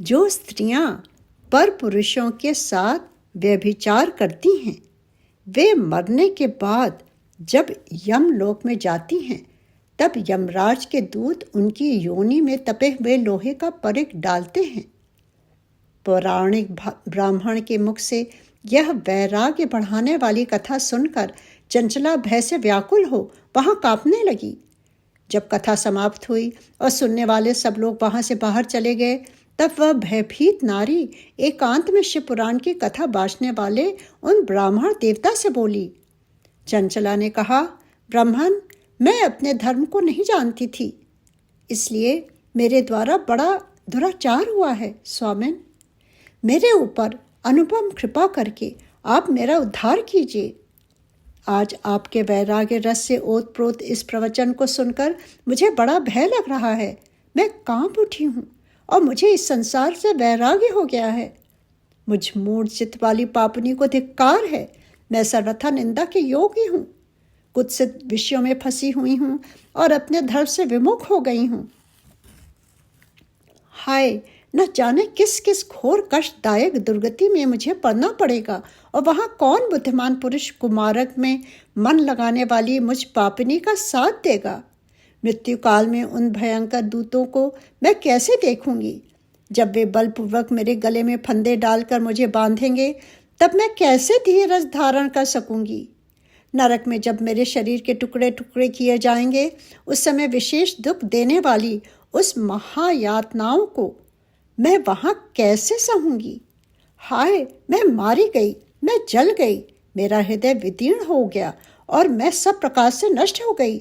जो स्त्रियां पर पुरुषों के साथ व्यभिचार करती हैं वे मरने के बाद जब यमलोक में जाती हैं तब यमराज के दूत उनकी योनि में तपे हुए लोहे का परिघ डालते हैं। पौराणिक ब्राह्मण के मुख से यह वैराग्य बढ़ाने वाली कथा सुनकर चंचला भय से व्याकुल हो वहां कांपने लगी। जब कथा समाप्त हुई और सुनने वाले सब लोग वहां से बाहर चले गए, तब वह भयभीत नारी एकांत में शिव पुराण की कथा बांटने वाले उन ब्राह्मण देवता से बोली। चंचला ने कहा, ब्राह्मण, मैं अपने धर्म को नहीं जानती थी, इसलिए मेरे द्वारा बड़ा दुराचार हुआ है। स्वामिन, मेरे ऊपर अनुपम कृपा करके आप मेरा उद्धार कीजिए। आज आपके वैराग्य रस से ओतप्रोत इस प्रवचन को सुनकर मुझे बड़ा भय लग रहा है। मैं कांप उठी हूँ और मुझे इस संसार से वैराग्य हो गया है। मुझ मूढ़ चित्त वाली पापनी को धिक्कार है। मैं सर्वथा निंदा के योग्य हूँ। कुत्सित विषयों में फंसी हुई हूँ और अपने धर्म से विमुख हो गई हूँ। हाय, न जाने किस किस घोर कष्टदायक दुर्गति में मुझे पड़ना पड़ेगा, और वहाँ कौन बुद्धिमान पुरुष कुमारक में मन लगाने वाली मुझ पापिनी का साथ देगा। मृत्यु काल में उन भयंकर दूतों को मैं कैसे देखूंगी। जब वे बलपूर्वक मेरे गले में फंदे डालकर मुझे बांधेंगे, तब मैं कैसे धीरज धारण कर सकूंगी। नरक में जब मेरे शरीर के टुकड़े टुकड़े किए जाएंगे, उस समय विशेष दुख देने वाली उस महायातनाओं को मैं वहां कैसे सहूंगी। हाय, मैं मारी गई, मैं जल गई, मेरा हृदय विदीर्ण हो गया और मैं सब प्रकार से नष्ट हो गई,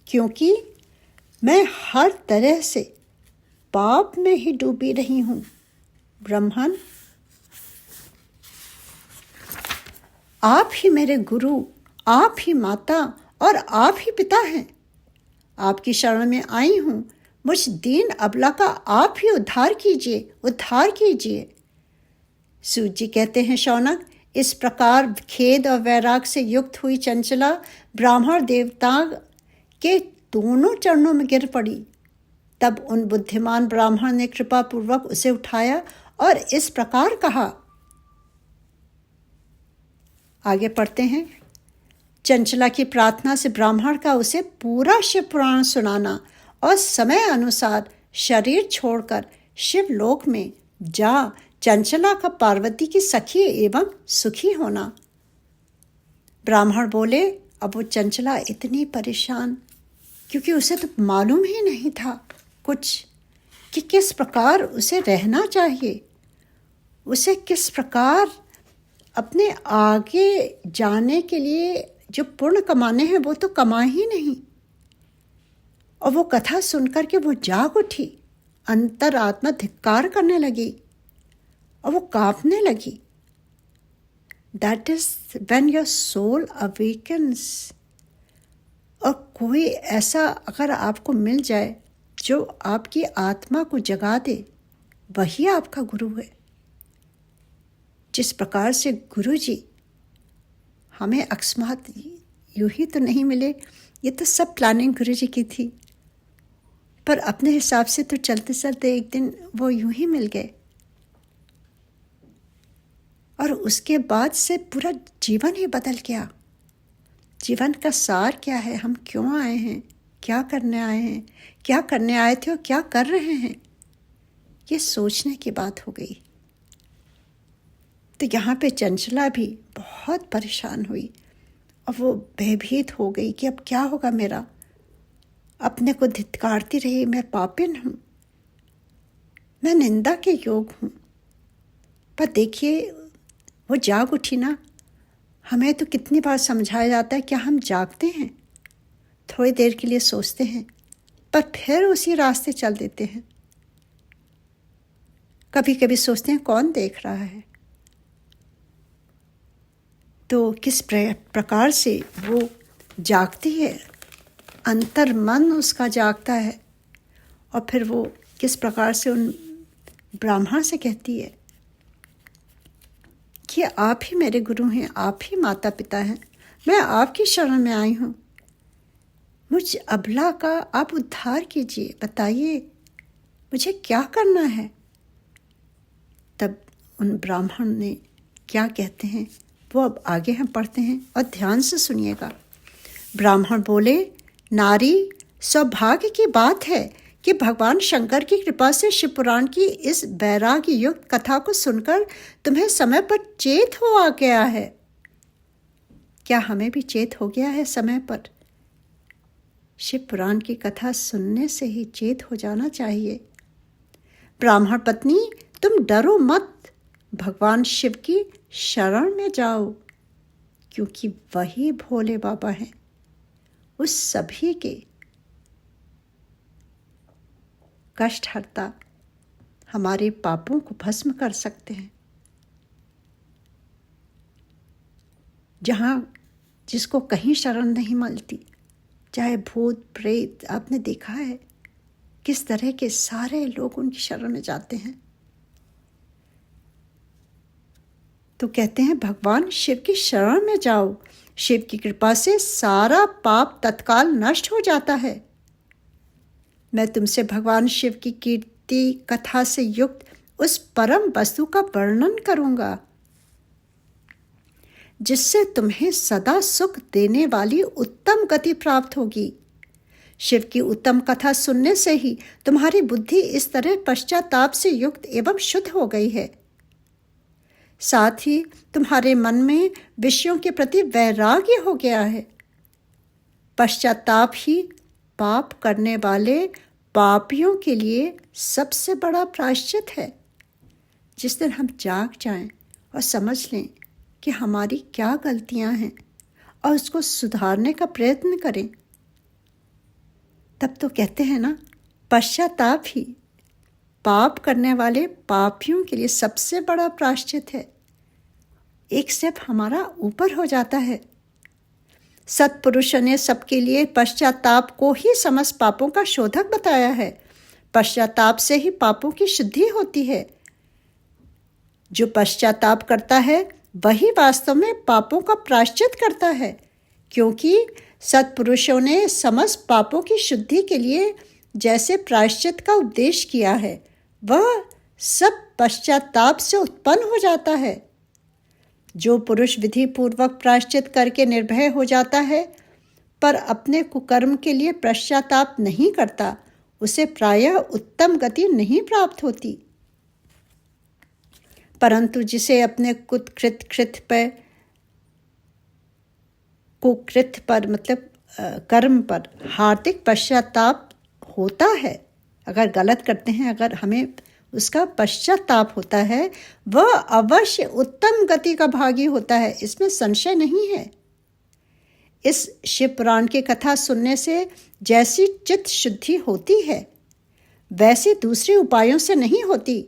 क्योंकि मैं हर तरह से पाप में ही डूबी रही हूँ। ब्राह्मण, आप ही मेरे गुरु, आप ही माता और आप ही पिता हैं। आपकी शरण में आई हूँ। मुझ दीन अबला का आप ही उद्धार कीजिए, उद्धार कीजिए। सूत जी कहते हैं, शौनक, इस प्रकार खेद और वैराग से युक्त हुई चंचला ब्राह्मण देवता के दोनों चरणों में गिर पड़ी। तब उन बुद्धिमान ब्राह्मण ने कृपा पूर्वक उसे उठाया और इस प्रकार कहा। आगे पढ़ते हैं। चंचला की प्रार्थना से ब्राह्मण का उसे पूरा शिव पुराण सुनाना और समय अनुसार शरीर छोड़कर शिवलोक में जा चंचला का पार्वती की सखी एवं सुखी होना। ब्राह्मण बोले, अब वो चंचला इतनी परेशान, क्योंकि उसे तो मालूम ही नहीं था कुछ कि किस प्रकार उसे रहना चाहिए, उसे किस प्रकार अपने आगे जाने के लिए जो पुण्य कमाने हैं वो तो कमा ही नहीं। और वो कथा सुनकर के वो जाग उठी, अंतरात्मा धिक्कार करने लगी और वो कांपने लगी। That is when your soul awakens. और कोई ऐसा अगर आपको मिल जाए जो आपकी आत्मा को जगा दे, वही आपका गुरु है। जिस प्रकार से गुरु जी हमें अकस्मात यूं ही तो नहीं मिले, ये तो सब प्लानिंग गुरु जी की थी, पर अपने हिसाब से तो चलते चलते एक दिन वो यूं ही मिल गए। और उसके बाद से पूरा जीवन ही बदल गया। जीवन का सार क्या है, हम क्यों आए हैं, क्या करने आए हैं, क्या करने आए थे और क्या कर रहे हैं, ये सोचने की बात हो गई। तो यहाँ पे चंचला भी बहुत परेशान हुई और वो भयभीत हो गई कि अब क्या होगा मेरा। अपने को धिक्कारती रही, मैं पापिन हूँ, मैं निंदा के योग हूँ। पर देखिए, वो जाग उठी ना। हमें तो कितनी बार समझाया जाता है, क्या हम जागते हैं, थोड़ी देर के लिए सोचते हैं, पर फिर उसी रास्ते चल देते हैं। कभी कभी सोचते हैं कौन देख रहा है। तो किस प्रकार से वो जागती है, अंतर मन उसका जागता है, और फिर वो किस प्रकार से उन ब्राह्मण से कहती है कि आप ही मेरे गुरु हैं, आप ही माता पिता हैं, मैं आपकी शरण में आई हूँ, मुझ अबला का आप उद्धार कीजिए, बताइए मुझे क्या करना है। तब उन ब्राह्मण ने क्या कहते हैं वो अब आगे हम पढ़ते हैं और ध्यान से सुनिएगा। ब्राह्मण बोले, नारी, सौभाग्य की बात है कि भगवान शंकर की कृपा से शिव पुराण की इस वैराग्य युक्त कथा को सुनकर तुम्हें समय पर चेत हो आ गया है। क्या हमें भी चेत हो गया है समय पर? शिव पुराण की कथा सुनने से ही चेत हो जाना चाहिए। ब्राह्मण पत्नी, तुम डरो मत, भगवान शिव की शरण में जाओ, क्योंकि वही भोले बाबा हैं, उस सभी के कष्ट हरता, हमारे पापों को भस्म कर सकते हैं। जहाँ जिसको कहीं शरण नहीं मिलती, चाहे भूत प्रेत, आपने देखा है किस तरह के सारे लोग उनकी शरण में जाते हैं। तो कहते हैं भगवान शिव की शरण में जाओ, शिव की कृपा से सारा पाप तत्काल नष्ट हो जाता है। मैं तुमसे भगवान शिव की कीर्ति कथा से युक्त उस परम वस्तु का वर्णन करूंगा, जिससे तुम्हें सदा सुख देने वाली उत्तम गति प्राप्त होगी। शिव की उत्तम कथा सुनने से ही तुम्हारी बुद्धि इस तरह पश्चाताप से युक्त एवं शुद्ध हो गई है। साथ ही तुम्हारे मन में विषयों के प्रति वैराग्य हो गया है। पश्चाताप ही पाप करने वाले पापियों के लिए सबसे बड़ा प्रायश्चित है। जिस दिन हम जाग जाएं और समझ लें कि हमारी क्या गलतियां हैं और उसको सुधारने का प्रयत्न करें, तब तो कहते हैं ना, पश्चाताप ही पाप करने वाले पापियों के लिए सबसे बड़ा प्रायश्चित है। एक स्टेप हमारा ऊपर हो जाता है। सत्पुरुषों ने सबके लिए पश्चाताप को ही समस्त पापों का शोधक बताया है। पश्चाताप से ही पापों की शुद्धि होती है। जो पश्चाताप करता है वही वास्तव में पापों का प्रायश्चित करता है, क्योंकि सत्पुरुषों ने समस्त पापों की शुद्धि के लिए जैसे प्रायश्चित का उपदेश किया है, वह सब पश्चाताप से उत्पन्न हो जाता है। जो पुरुष विधि पूर्वक प्रायश्चित करके निर्भय हो जाता है पर अपने कुकर्म के लिए पश्चाताप नहीं करता, उसे प्रायः उत्तम गति नहीं प्राप्त होती। परंतु जिसे अपने कुकृत पर मतलब कर्म पर हार्दिक पश्चाताप होता है, अगर गलत करते हैं, अगर हमें उसका पश्चाताप होता है, वह अवश्य उत्तम गति का भागी होता है, इसमें संशय नहीं है। इस शिव पुराण की कथा सुनने से जैसी चित्त शुद्धि होती है, वैसी दूसरे उपायों से नहीं होती।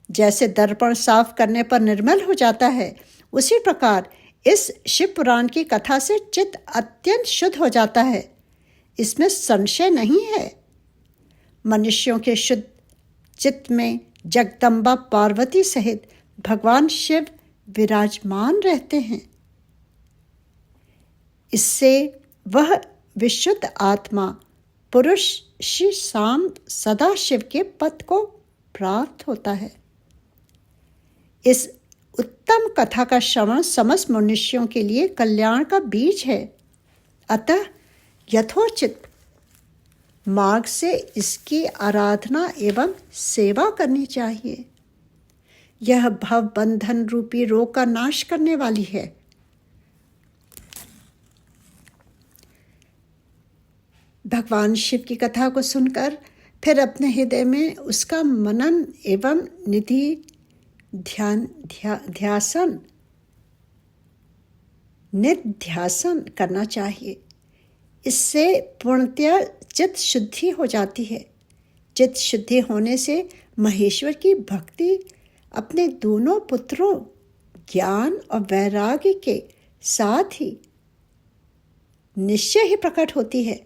जैसे दर्पण साफ करने पर निर्मल हो जाता है, उसी प्रकार इस शिव पुराण की कथा से चित्त अत्यंत शुद्ध हो जाता है, इसमें संशय नहीं है। मनुष्यों के शुद्ध चित्त में जगदम्बा पार्वती सहित भगवान शिव विराजमान रहते हैं। इससे वह विशुद्ध आत्मा पुरुष श्री शाम सदा शिव के पद को प्राप्त होता है। इस उत्तम कथा का श्रवण समस्त मनुष्यों के लिए कल्याण का बीज है। अतः यथोचित मार्ग से इसकी आराधना एवं सेवा करनी चाहिए। यह भव बंधन रूपी रोग का नाश करने वाली है। भगवान शिव की कथा को सुनकर फिर अपने हृदय में उसका मनन एवं निधि निध्यासन करना चाहिए। इससे पूर्णतया चित्त शुद्धि हो जाती है। चित्त शुद्धि होने से महेश्वर की भक्ति अपने दोनों पुत्रों ज्ञान और वैराग्य के साथ ही निश्चय ही प्रकट होती है।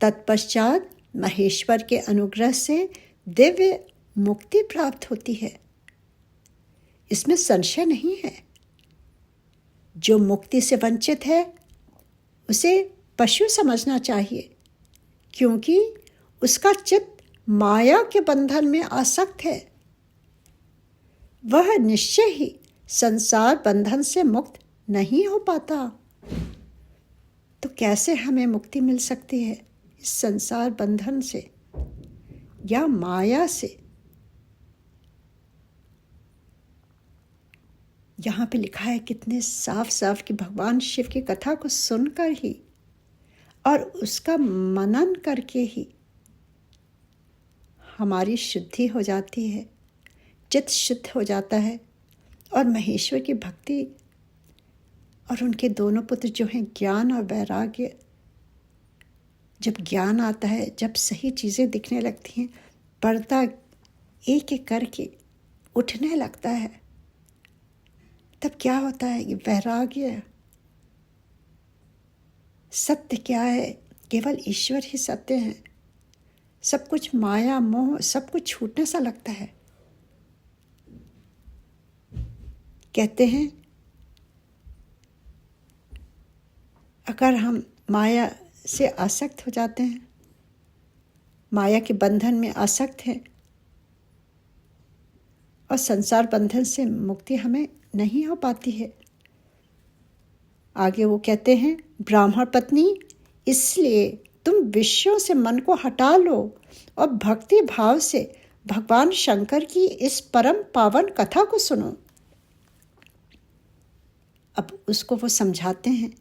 तत्पश्चात महेश्वर के अनुग्रह से दिव्य मुक्ति प्राप्त होती है, इसमें संशय नहीं है। जो मुक्ति से वंचित है उसे पशु समझना चाहिए, क्योंकि उसका चित्त माया के बंधन में आसक्त है। वह निश्चय ही संसार बंधन से मुक्त नहीं हो पाता। तो कैसे हमें मुक्ति मिल सकती है इस संसार बंधन से या माया से? यहाँ पे लिखा है कितने साफ साफ कि भगवान शिव की कथा को सुनकर ही और उसका मनन करके ही हमारी शुद्धि हो जाती है, चित्त शुद्ध हो जाता है और महेश्वर की भक्ति और उनके दोनों पुत्र जो हैं ज्ञान और वैराग्य, जब ज्ञान आता है, जब सही चीज़ें दिखने लगती हैं, पर्दा एक एक करके उठने लगता है, तब क्या होता है? ये वैराग्य। सत्य क्या है? केवल ईश्वर ही सत्य है। सब कुछ माया मोह सब कुछ छूटने सा लगता है। कहते हैं अगर हम माया से आसक्त हो जाते हैं, माया के बंधन में आसक्त हैं और संसार बंधन से मुक्ति हमें नहीं हो पाती है। आगे वो कहते हैं, ब्राह्मण पत्नी, इसलिए तुम विषयों से मन को हटा लो और भक्ति भाव से भगवान शंकर की इस परम पावन कथा को सुनो। अब उसको वो समझाते हैं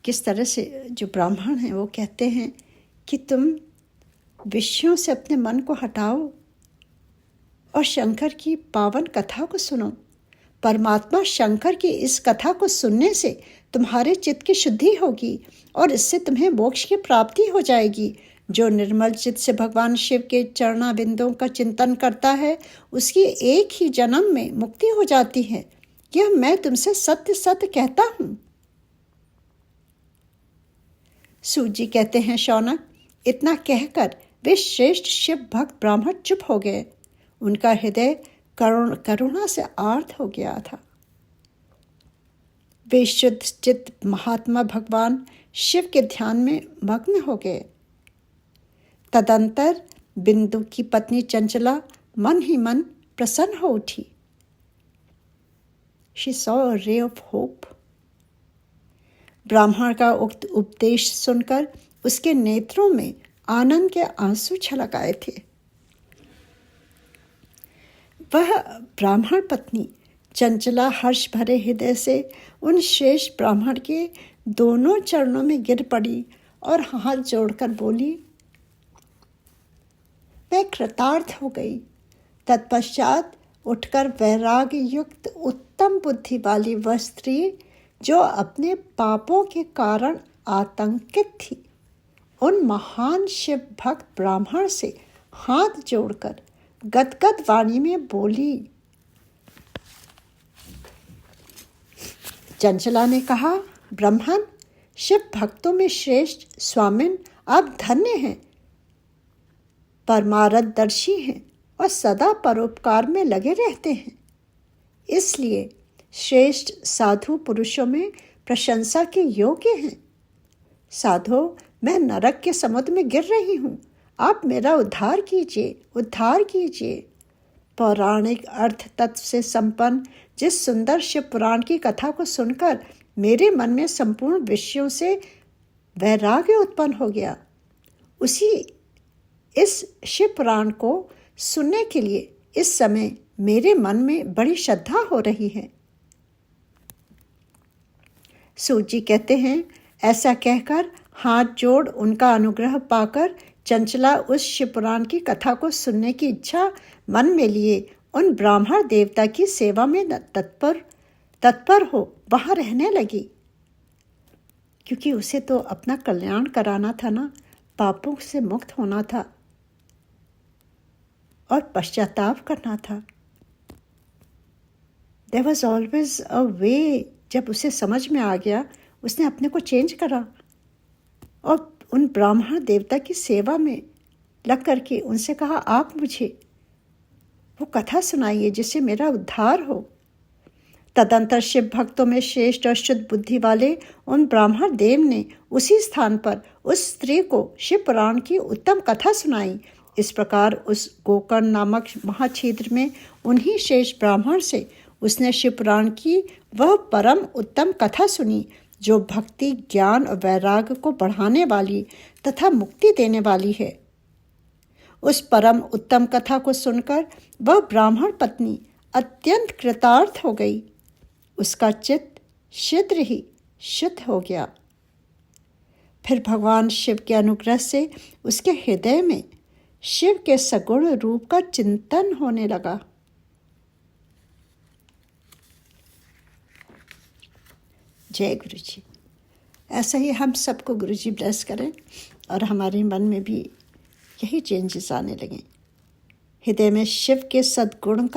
किस तरह से। जो ब्राह्मण हैं वो कहते हैं कि तुम विषयों से अपने मन को हटाओ और शंकर की पावन कथा को सुनो। परमात्मा शंकर की इस कथा को सुनने से तुम्हारे चित्त की शुद्धि होगी और इससे तुम्हें मोक्ष की प्राप्ति हो जाएगी। जो निर्मल चित्त से भगवान शिव के चरणाबिंदों का चिंतन करता है, उसकी एक ही जन्म में मुक्ति हो जाती है। यह मैं तुमसे सत्य सत्य कहता हूँ। सूत जी कहते हैं, शौनक, इतना कहकर वे श्रेष्ठ शिव भक्त ब्राह्मण चुप हो गए। उनका हृदय करुणा से आर्त हो गया था। वे शुद्ध चित्त महात्मा भगवान शिव के ध्यान में मग्न हो गए। तदंतर बिंदु की पत्नी चंचला मन ही मन प्रसन्न हो उठी। She saw a ray of hope. ब्राह्मण का उक्त उपदेश सुनकर उसके नेत्रों में आनंद के आंसू छलक आए थे। वह ब्राह्मण पत्नी चंचला हर्ष भरे हृदय से उन श्रेष्ठ ब्राह्मण के दोनों चरणों में गिर पड़ी और हाथ जोड़कर बोली, मैं कृतार्थ हो गई। तत्पश्चात उठकर वैराग्य युक्त उत्तम बुद्धि वाली वह स्त्री, जो अपने पापों के कारण आतंकित थी, उन महान शिव भक्त ब्राह्मण से हाथ जोड़कर गदगद वाणी में बोली। चंचला ने कहा, ब्राह्मण, शिव भक्तों में श्रेष्ठ स्वामिन, आप धन्य हैं, परमारथदर्शी हैं और सदा परोपकार में लगे रहते हैं। इसलिए श्रेष्ठ साधु पुरुषों में प्रशंसा के योग्य हैं। साधो, मैं नरक के समुद्र में गिर रही हूँ, आप मेरा उद्धार कीजिए, उद्धार कीजिए। पौराणिक अर्थ तत्व से संपन्न जिस सुंदर शिव पुराण की कथा को सुनकर मेरे मन में संपूर्ण विषयों से वैराग्य उत्पन्न हो गया, उसी इस शिव पुराण को सुनने के लिए इस समय मेरे मन में बड़ी श्रद्धा हो रही है। सूत जी कहते हैं, ऐसा कहकर हाथ जोड़ उनका अनुग्रह पाकर चंचला उस शिवपुराण की कथा को सुनने की इच्छा मन में लिए उन ब्राह्मण देवता की सेवा में तत्पर हो वहां रहने लगी। क्योंकि उसे तो अपना कल्याण कराना था ना, पापों से मुक्त होना था और पश्चाताप करना था। There was always a way। जब उसे समझ में आ गया, उसने अपने को चेंज करा और उन ब्राह्मण देवता की सेवा में लग करके उनसे कहा, आप मुझे वो कथा सुनाइए जिससे मेरा उद्धार हो। तदंतर शिव भक्तों में श्रेष्ठ और शुद्ध बुद्धि वाले उन ब्राह्मण देव ने उसी स्थान पर उस स्त्री को शिव पुराण की उत्तम कथा सुनाई। इस प्रकार उस गोकर्ण नामक महाक्षेत्र में उन्हीं श्रेष्ठ ब्राह्मण से उसने शिव पुराण की वह परम उत्तम कथा सुनी जो भक्ति, ज्ञान और वैराग्य को बढ़ाने वाली तथा मुक्ति देने वाली है। उस परम उत्तम कथा को सुनकर वह ब्राह्मण पत्नी अत्यंत कृतार्थ हो गई। उसका चित्त शीघ्र ही शुद्ध हो गया। फिर भगवान शिव के अनुग्रह से उसके हृदय में शिव के सगुण रूप का चिंतन होने लगा। जय गुरु जी। ऐसा ही हम सबको गुरु जी ब्लेस करें और हमारे मन में भी यही चेंजेस आने लगे। हृदय में शिव के सद्गुण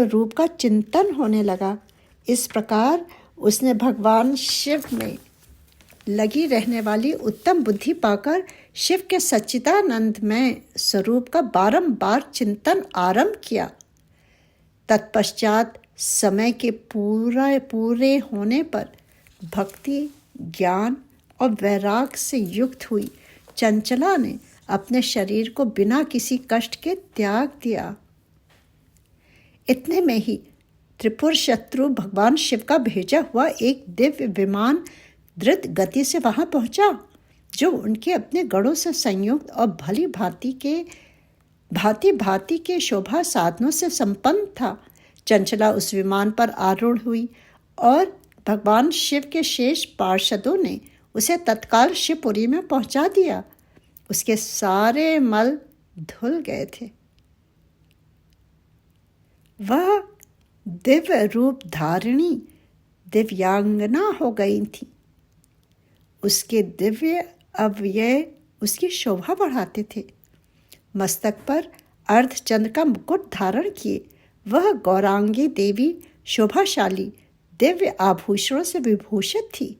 रूप का चिंतन होने लगा। इस प्रकार उसने भगवान शिव में लगी रहने वाली उत्तम बुद्धि पाकर शिव के सच्चिदानंदमय स्वरूप का बारंबार चिंतन आरंभ किया। तत्पश्चात समय के पूरे होने पर भक्ति, ज्ञान और वैराग से युक्त हुई चंचला ने अपने शरीर को बिना किसी कष्ट के त्याग दिया। इतने में ही त्रिपुर शत्रु भगवान शिव का भेजा हुआ एक दिव्य विमान द्रुत गति से वहां पहुंचा, जो उनके अपने गणों से संयुक्त और भली भांति के शोभा साधनों से संपन्न था। चंचला उस विमान पर आरूढ़ हुई और भगवान शिव के शेष पार्षदों ने उसे तत्काल शिवपुरी में पहुंचा दिया। उसके सारे मल धुल गए थे। वह दिव्य रूप धारिणी दिव्यांगना हो गई थी। उसके दिव्य अवयव उसकी शोभा बढ़ाते थे। मस्तक पर अर्धचंद्र का मुकुट धारण किए वह गौरांगी देवी शोभाशाली दिव्य आभूषणों से विभूषित थी।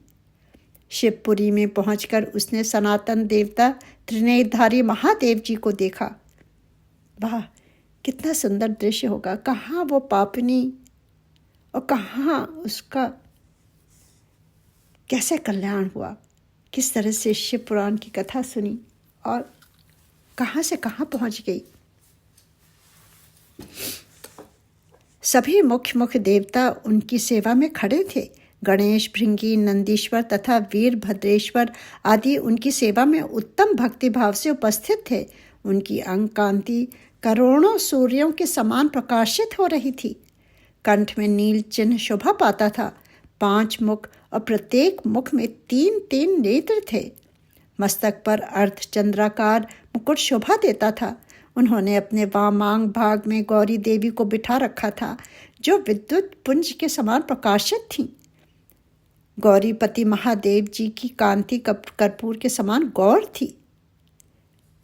शिवपुरी में पहुंचकर उसने सनातन देवता त्रिनेत्रधारी महादेव जी को देखा। वाह, कितना सुंदर दृश्य होगा। कहाँ वो पापनी और कहाँ उसका कैसे कल्याण हुआ। किस तरह से शिव पुराण की कथा सुनी और कहाँ से कहाँ पहुँच गई। सभी मुख्य देवता उनकी सेवा में खड़े थे। गणेश, भृंगी, नंदीश्वर तथा वीरभद्रेश्वर आदि उनकी सेवा में उत्तम भक्तिभाव से उपस्थित थे। उनकी अंग कांति करोड़ों सूर्यों के समान प्रकाशित हो रही थी। कंठ में नील चिन्ह शोभा पाता था। 5 मुख और प्रत्येक मुख में 3 नेत्र थे। मस्तक पर अर्धचंद्राकार मुकुट शोभा देता था। उन्होंने अपने वामांग भाग में गौरी देवी को बिठा रखा था, जो विद्युत पुंज के समान प्रकाशित थीं। गौरीपति महादेव जी की कांति कर्पूर के समान गौर थी।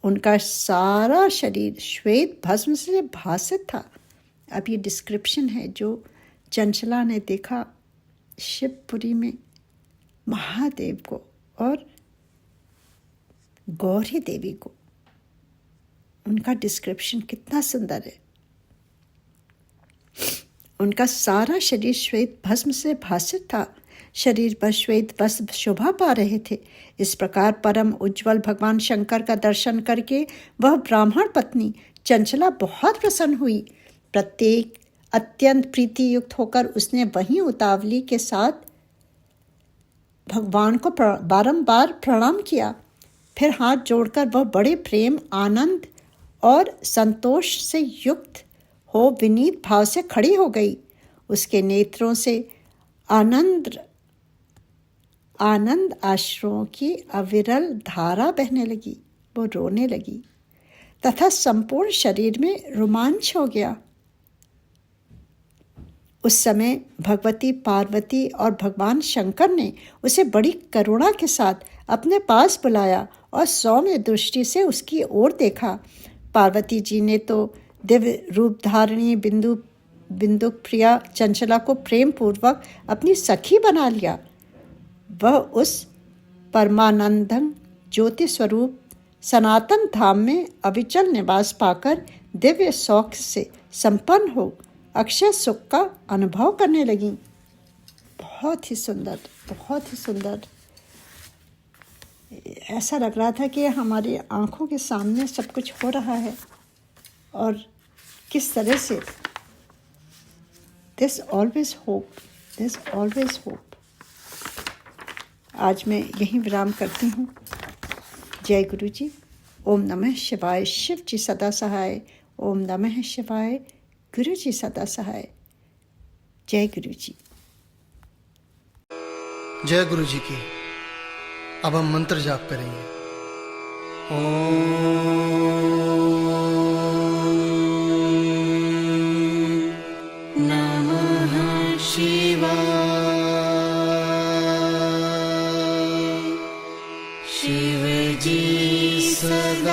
उनका सारा शरीर श्वेत भस्म से भासित था। अब ये डिस्क्रिप्शन है जो चंचला ने देखा शिवपुरी में महादेव को और गौरी देवी को। उनका डिस्क्रिप्शन कितना सुंदर है। उनका सारा शरीर श्वेत भस्म से भासित था। शरीर पर श्वेत वस्त्र शोभा पा रहे थे। इस प्रकार परम उज्ज्वल भगवान शंकर का दर्शन करके वह ब्राह्मण पत्नी चंचला बहुत प्रसन्न हुई। प्रत्येक अत्यंत प्रीति युक्त होकर उसने वहीं उतावली के साथ भगवान को बारंबार प्रणाम किया। फिर हाथ जोड़कर वह बड़े प्रेम, आनंद और संतोष से युक्त हो विनीत भाव से खड़ी हो गई। उसके नेत्रों से आनंद आश्रुओं की अविरल धारा बहने लगी। वो रोने लगी तथा संपूर्ण शरीर में रोमांच हो गया। उस समय भगवती पार्वती और भगवान शंकर ने उसे बड़ी करुणा के साथ अपने पास बुलाया और सौम्य दृष्टि से उसकी ओर देखा। पार्वती जी ने तो दिव्य रूप धारिणी बिंदु प्रिया चंचला को प्रेम पूर्वक अपनी सखी बना लिया। वह उस परमानंदं ज्योति स्वरूप सनातन धाम में अविचल निवास पाकर दिव्य सौख्य से संपन्न हो अक्षय सुख का अनुभव करने लगी। बहुत ही सुंदर, बहुत ही सुंदर। ऐसा लग रहा था कि हमारी आंखों के सामने सब कुछ हो रहा है और किस तरह से there's always hope. आज मैं यहीं विराम करती हूँ। जय गुरु जी। ओम नमः शिवाय। शिव जी सदा सहाय। ओम नमः शिवाय। गुरु जी सदा सहाय। जय गुरु जी। जय गुरु जी की। अब हम मंत्र जाप करेंगे। नमः शिवाय। शिव जी सदा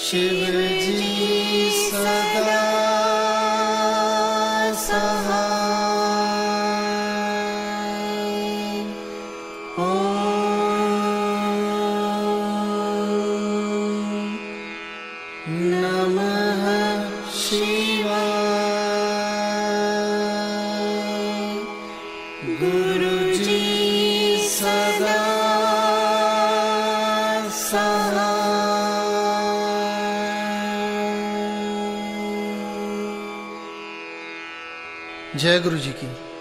शिव जी सदा सहाय। ओम नमः शिवाय। गुरुजी सदा सहाय। जय गुरु जी की।